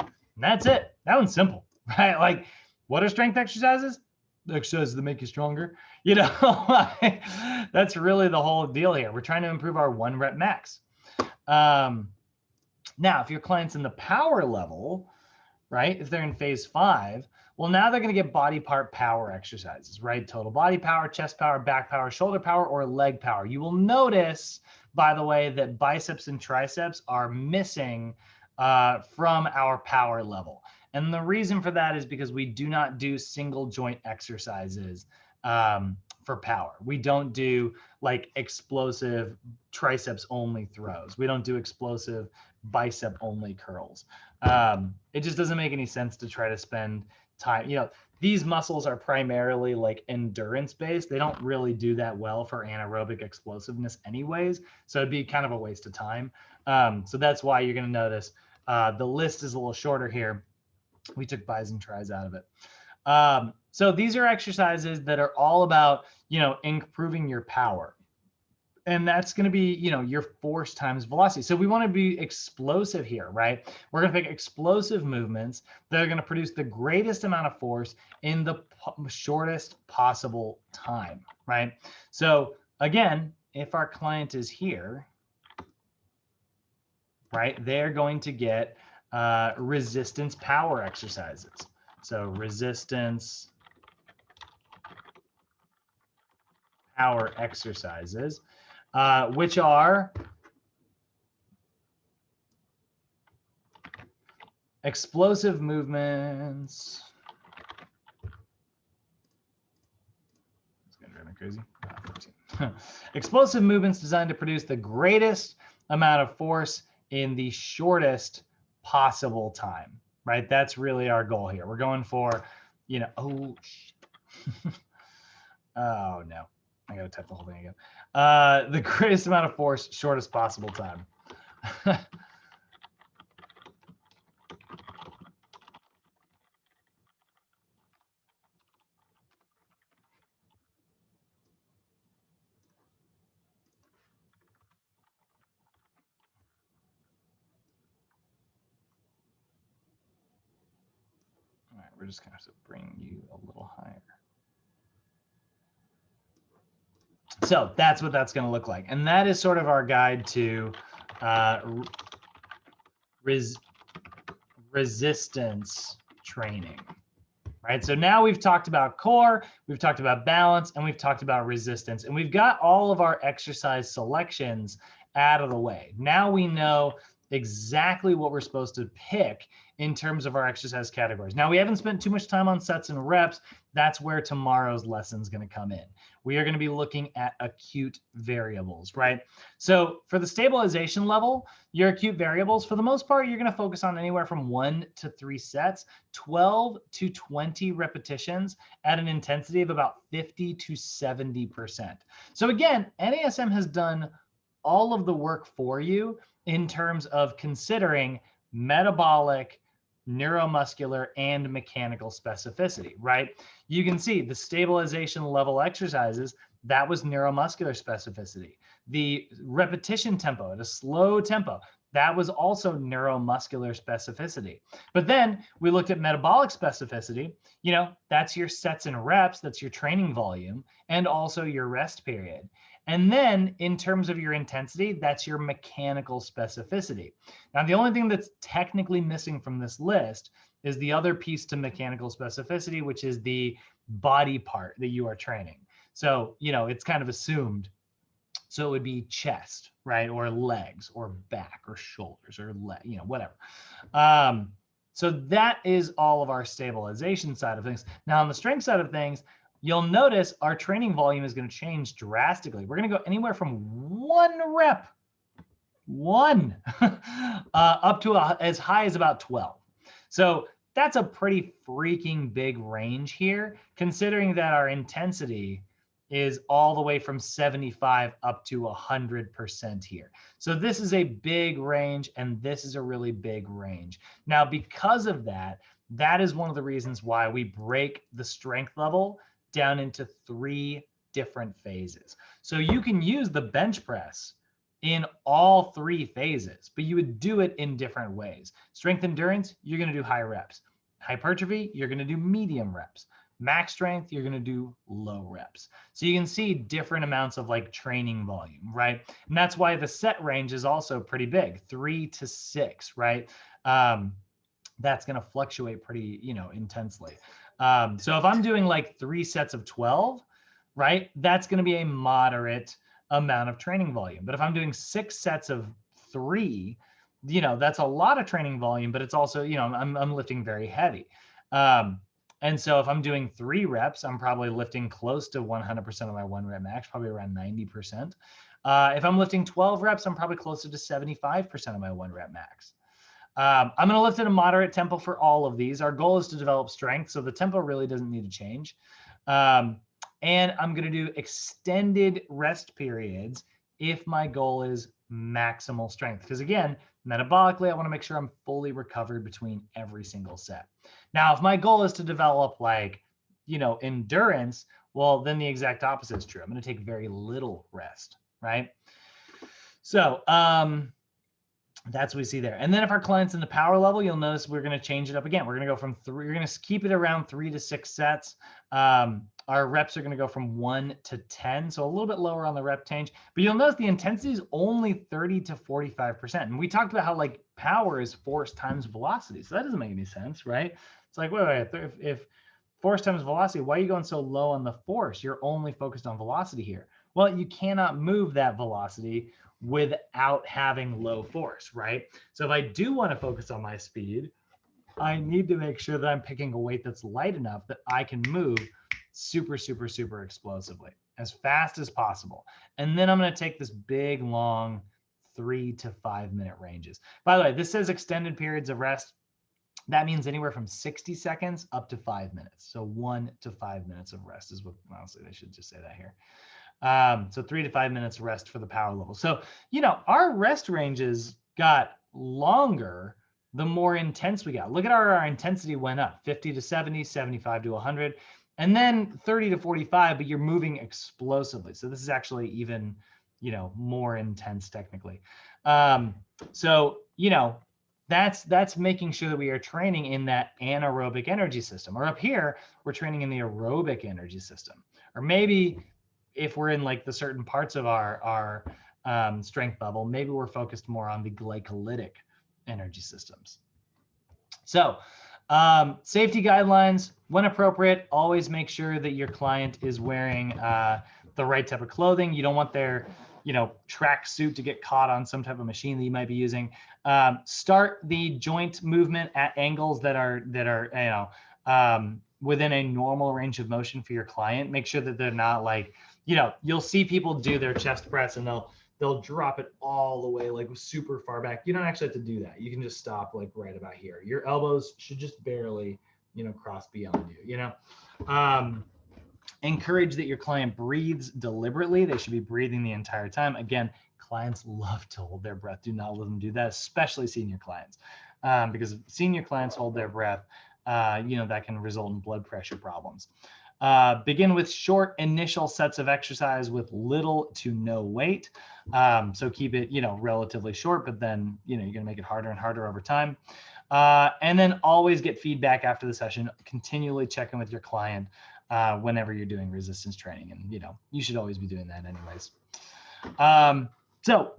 And that's it. That one's simple, right? Like, what are strength exercises? Exercises that make you stronger. You know, that's really the whole deal here. We're trying to improve our 1 rep max. Now, if your client's in the power level, right, if they're in phase 5, well, now they're going to get body part power exercises, right? Total body power, chest power, back power, shoulder power, or leg power. You will notice, by the way, that biceps and triceps are missing from our power level. And the reason for that is because we do not do single joint exercises for power. We don't do like explosive triceps only throws. We don't do explosive bicep only curls. It just doesn't make any sense to try to spend time. You know, these muscles are primarily like endurance based. They don't really do that well for anaerobic explosiveness anyways. So it'd be kind of a waste of time. So that's why you're going to notice the list is a little shorter here. We took bis and tris out of it. So these are exercises that are all about, you know, improving your power. And that's going to be, you know, your force times velocity. So we want to be explosive here, right? We're going to pick explosive movements that are going to produce the greatest amount of force in the shortest possible time, right? So again, if our client is here, right, they're going to get resistance power exercises. So resistance power exercises, which are explosive movements. It's going to drive me crazy. Explosive movements designed to produce the greatest amount of force in the shortest possible time, right? That's really our goal here. We're going for, you know, oh, shit. Oh, no. I got to type the whole thing again. The greatest amount of force, shortest possible time. we're just going to bring you a little higher. So that's what that's going to look like. And that is sort of our guide to resistance training, right? So now we've talked about core, we've talked about balance, and we've talked about resistance. And we've got all of our exercise selections out of the way. Now we know exactly what we're supposed to pick in terms of our exercise categories. Now, we haven't spent too much time on sets and reps. That's where tomorrow's lesson is going to come in. We are going to be looking at acute variables, right? So for the stabilization level, your acute variables, for the most part, you're going to focus on anywhere from 1 to 3 sets, 12 to 20 repetitions at an intensity of about 50 to 70%. So again, NASM has done all of the work for you in terms of considering metabolic, neuromuscular, and mechanical specificity, right? You can see the stabilization level exercises, that was neuromuscular specificity. The repetition tempo at a slow tempo, that was also neuromuscular specificity. But then we looked at metabolic specificity. You know, that's your sets and reps, that's your training volume, and also your rest period. And then in terms of your intensity, that's your mechanical specificity. Now, the only thing that's technically missing from this list is the other piece to mechanical specificity, which is the body part that you are training. So, you know, it's kind of assumed. So it would be chest, right? Or legs or back or shoulders or you know, whatever. So that is all of our stabilization side of things. Now on the strength side of things, you'll notice our training volume is going to change drastically. We're going to go anywhere from 1 rep, up to as high as about 12. So that's a pretty freaking big range here, considering that our intensity is all the way from 75 up to 100% here. So this is a big range, and this is a really big range. Now, because of that, that is one of the reasons why we break the strength level down into 3 different phases. So you can use the bench press in all 3 phases, but you would do it in different ways. Strength endurance, you're going to do high reps. Hypertrophy, you're going to do medium reps. Max strength, you're going to do low reps. So you can see different amounts of like training volume, right? And that's why the set range is also pretty big, 3 to 6, right? That's going to fluctuate pretty, you know, intensely. So if I'm doing like 3 sets of 12, right, that's going to be a moderate amount of training volume. But if I'm doing 6 sets of 3, you know, that's a lot of training volume, but it's also, you know, I'm lifting very heavy. And so if I'm doing 3 reps, I'm probably lifting close to 100% of my 1 rep max, probably around 90%. If I'm lifting 12 reps, I'm probably closer to 75% of my 1 rep max. I'm going to lift at a moderate tempo for all of these. Our goal is to develop strength, so the tempo really doesn't need to change. And I'm going to do extended rest periods if my goal is maximal strength. Because again, metabolically, I want to make sure I'm fully recovered between every single set. Now, if my goal is to develop like, you know, endurance, well, then the exact opposite is true. I'm going to take very little rest, right? So that's what we see there. And then if our client's in the power level, you'll notice we're going to change it up again. We're going to go from 3, we're going to keep it around 3 to 6 sets. Our reps are going to go from 1 to 10, so a little bit lower on the rep change. But you'll notice the intensity is only 30 to 45%. And we talked about how like power is force times velocity. So that doesn't make any sense, right? It's like, wait, if force times velocity, why are you going so low on the force? You're only focused on velocity here. Well, you cannot move that velocity without having low force, right? So if I do want to focus on my speed, I need to make sure that I'm picking a weight that's light enough that I can move super, super, super explosively, as fast as possible. And then I'm going to take this big, long 3 to 5 minute ranges. By the way, this says extended periods of rest. That means anywhere from 60 seconds up to 5 minutes. So 1 to 5 minutes of rest is what, honestly, I should just say that here. So 3 to 5 minutes rest for the power level. So, you know, our rest ranges got longer the more intense we got. Look at our intensity went up, 50 to 70, 75 to 100, and then 30 to 45, but you're moving explosively. So this is actually even, you know, more intense technically. So, you know, That's making sure that we are training in that anaerobic energy system. Or up here, we're training in the aerobic energy system. Or maybe if we're in like the certain parts of our strength level, maybe we're focused more on the glycolytic energy systems. So safety guidelines, when appropriate, always make sure that your client is wearing the right type of clothing. You don't want their track suit to get caught on some type of machine that you might be using. Start the joint movement at angles that are within a normal range of motion for your client. Make sure that they're not like, you'll see people do their chest press and they'll drop it all the way like super far back. You don't actually have to do that. You can just stop like right about here. Your elbows should just barely, cross beyond you, Encourage that your client breathes deliberately. They should be breathing the entire time. Again, clients love to hold their breath. Do not let them do that, especially senior clients. Because if senior clients hold their breath, that can result in blood pressure problems. Begin with short initial sets of exercise with little to no weight. So keep it, relatively short, but then, you're going to make it harder and harder over time. And then always get feedback after the session. Continually check in with your client whenever you're doing resistance training. And, you should always be doing that anyways. So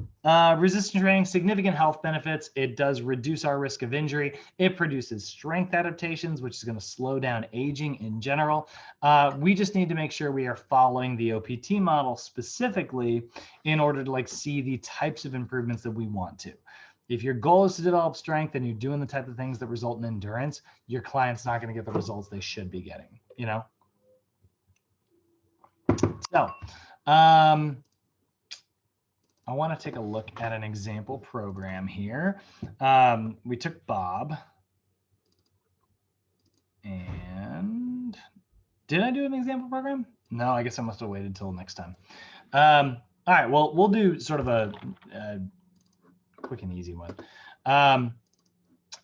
resistance training, significant health benefits. It does reduce our risk of injury. It produces strength adaptations, which is going to slow down aging in general. We just need to make sure we are following the OPT model specifically in order to see the types of improvements that we want to. If your goal is to develop strength and you're doing the type of things that result in endurance, your client's not going to get the results they should be getting, So, I want to take a look at an example program here. We took Bob. And did I do an example program? No, I guess I must have waited till next time. All right, well, we'll do sort of a quick and easy one.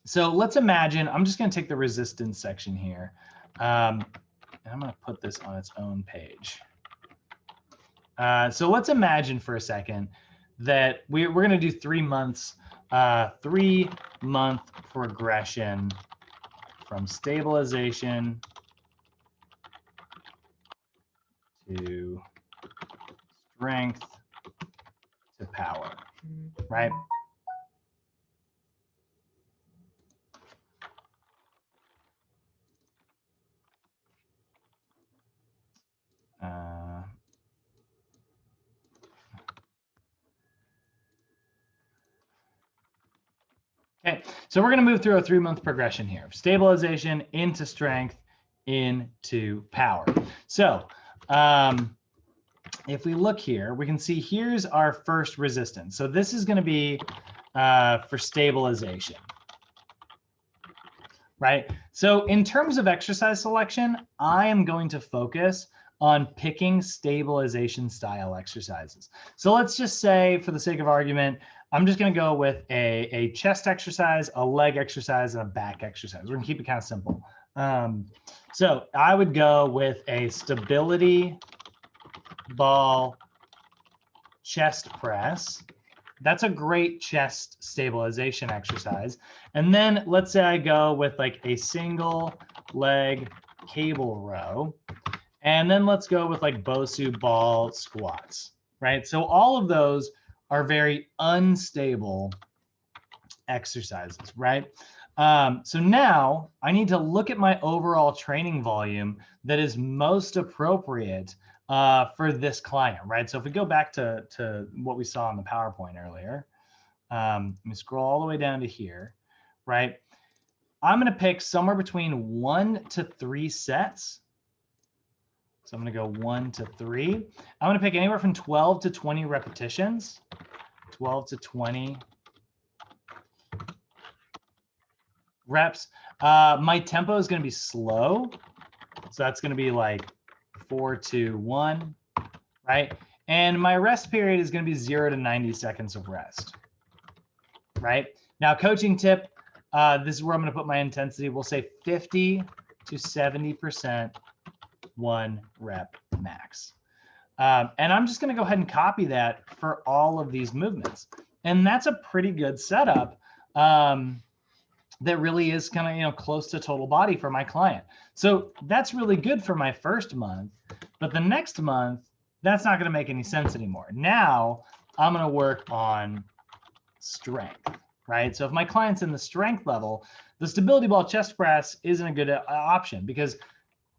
So let's imagine, I'm just going to take the resistance section here. And I'm going to put this on its own page. So let's imagine for a second that we're going to do 3 months, 3-month progression from stabilization to strength to power, right? Okay, so we're going to move through a 3-month progression here. Stabilization into strength into power. So if we look here, we can see here's our first resistance. So this is going to be for stabilization, right? So in terms of exercise selection, I am going to focus on picking stabilization style exercises. So let's just say, for the sake of argument, I'm just going to go with a chest exercise, a leg exercise, and a back exercise. We're going to keep it kind of simple. So I would go with a stability ball chest press. That's a great chest stabilization exercise. And then let's say I go with a single leg cable row. And then let's go with Bosu ball squats, right? So all of those are very unstable exercises, right? So now I need to look at my overall training volume that is most appropriate for this client, right? So if we go back to what we saw on the PowerPoint earlier, let me scroll all the way down to here, right? I'm going to pick somewhere between 1 to 3 sets. So I'm going to go 1 to 3. I'm going to pick anywhere from 12 to 20 repetitions. 12 to 20 reps. My tempo is going to be slow. So that's going to be 4, 2, 1, right? And my rest period is going to be 0 to 90 seconds of rest, right? Now, coaching tip, this is where I'm going to put my intensity. We'll say 50 to 70%, 1 rep max. And I'm just going to go ahead and copy that for all of these movements. And that's a pretty good setup that really is kind of, you know, close to total body for my client. So that's really good for my first month, but the next month, that's not going to make any sense anymore. Now I'm going to work on strength, right? So if my client's in the strength level, the stability ball chest press isn't a good option, because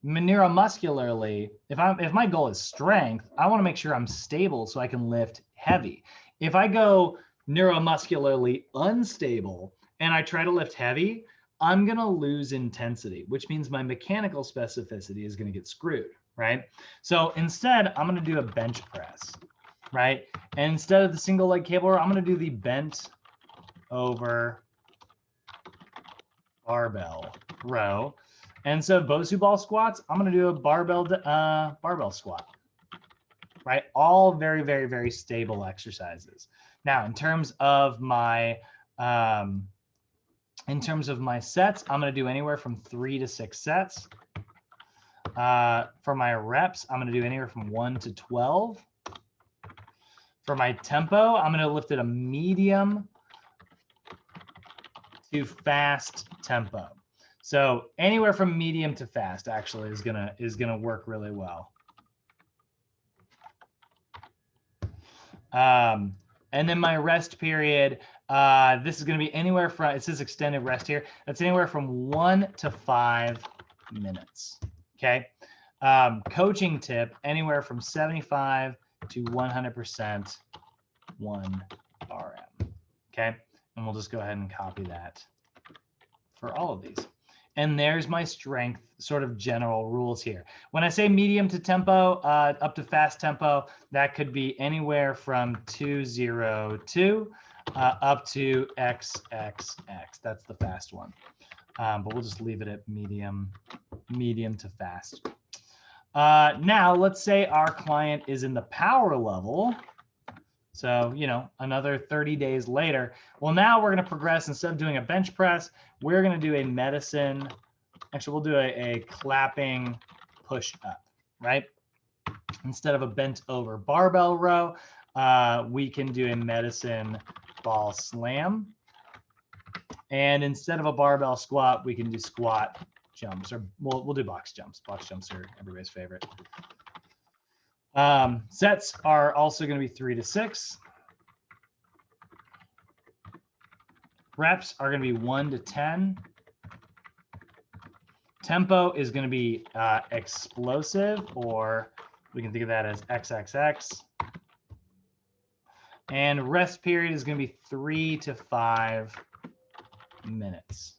neuromuscularly, if my goal is strength, I want to make sure I'm stable so I can lift heavy. If I go neuromuscularly unstable and I try to lift heavy, I'm going to lose intensity, which means my mechanical specificity is going to get screwed, right? So instead, I'm going to do a bench press, right? And instead of the single leg cable row, I'm going to do the bent over barbell row. And so Bosu ball squats, I'm going to do a barbell squat, right? All very, very, very stable exercises. Now, in terms of my sets, I'm going to do anywhere from 3 to 6 sets. For my reps, I'm going to do anywhere from 1 to 12. For my tempo, I'm going to lift at a medium to fast tempo. So anywhere from medium to fast actually is gonna work really well. And then my rest period, this is gonna be anywhere from, it says extended rest here, that's anywhere from 1 to 5 minutes. Okay. Coaching tip, anywhere from 75 to 100% 1 RM. Okay. And we'll just go ahead and copy that for all of these. And there's my strength sort of general rules here. When I say medium to tempo, up to fast tempo, that could be anywhere from 202 up to XXX. That's the fast one. But we'll just leave it at medium to fast. Now, let's say our client is in the power level. So, you know, another 30 days later. Well, now we're going to progress. Instead of doing a bench press, we're going to do a medicine. Actually, we'll do a clapping push up, right? Instead of a bent over barbell row, we can do a medicine ball slam. And instead of a barbell squat, we can do squat jumps, or we'll do box jumps. Box jumps are everybody's favorite. Sets are also going to be 3 to 6. Reps are going to be 1 to 10. Tempo is going to be explosive, or we can think of that as XXX. And rest period is going to be 3 to 5 minutes.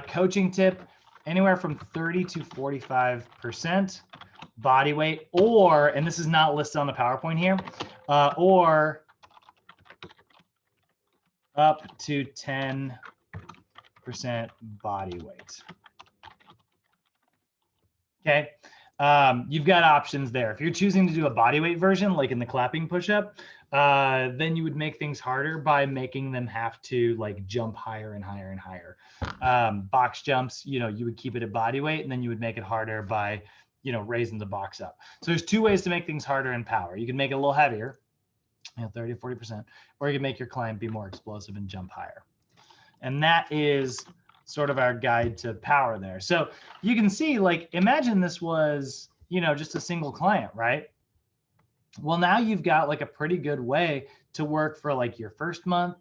Coaching tip, anywhere from 30 to 45% body weight, or, and this is not listed on the PowerPoint here, or up to 10% body weight. Okay, you've got options there. If you're choosing to do a body weight version, like in the clapping push-up, then you would make things harder by making them have to like jump higher and higher and higher. Box jumps, you know, you would keep it at body weight, and then you would make it harder by, you know, raising the box up. So there's 2 ways to make things harder in power. You can make it a little heavier, you know, 30 to 40%, or you can make your client be more explosive and jump higher. And that is sort of our guide to power there. So you can see, like, imagine this was, you know, just a single client, right? Well, now you've got like a pretty good way to work for like your first month,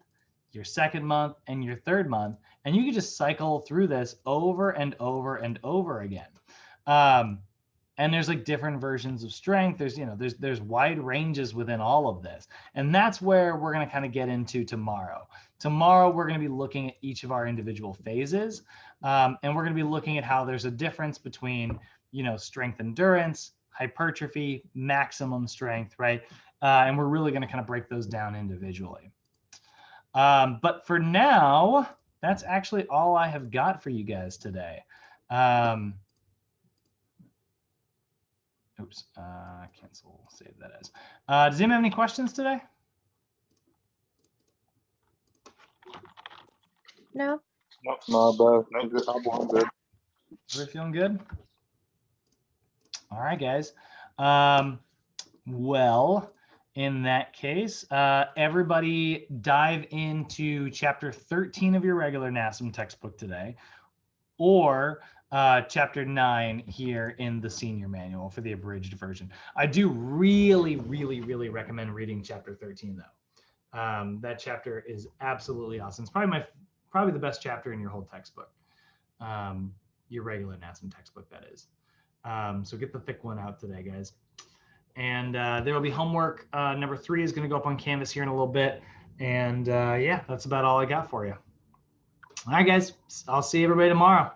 your second month, and your third month. And you can just cycle through this over and over and over again. And there's like different versions of strength. There's, you know, there's wide ranges within all of this. And that's where we're going to kind of get into tomorrow. Tomorrow, we're going to be looking at each of our individual phases. And we're going to be looking at how there's a difference between, you know, strength endurance, hypertrophy, maximum strength, right? And we're really going to kind of break those down individually. But for now, that's actually all I have got for you guys today. Oops, cancel, save that as. Does anyone have any questions today? No. No, bro. I'm good. I'm good. Everybody feeling good? All right, guys. Well, in that case, everybody dive into chapter 13 of your regular NASM textbook today, or chapter 9 here in the senior manual for the abridged version. I do really, really, really recommend reading chapter 13 though. That chapter is absolutely awesome. It's probably the best chapter in your whole textbook. Your regular NASM textbook, that is. So get the thick one out today, guys. And there will be homework. Number 3 is going to go up on Canvas here in a little bit. And yeah, that's about all I got for you. All right, guys. I'll see everybody tomorrow.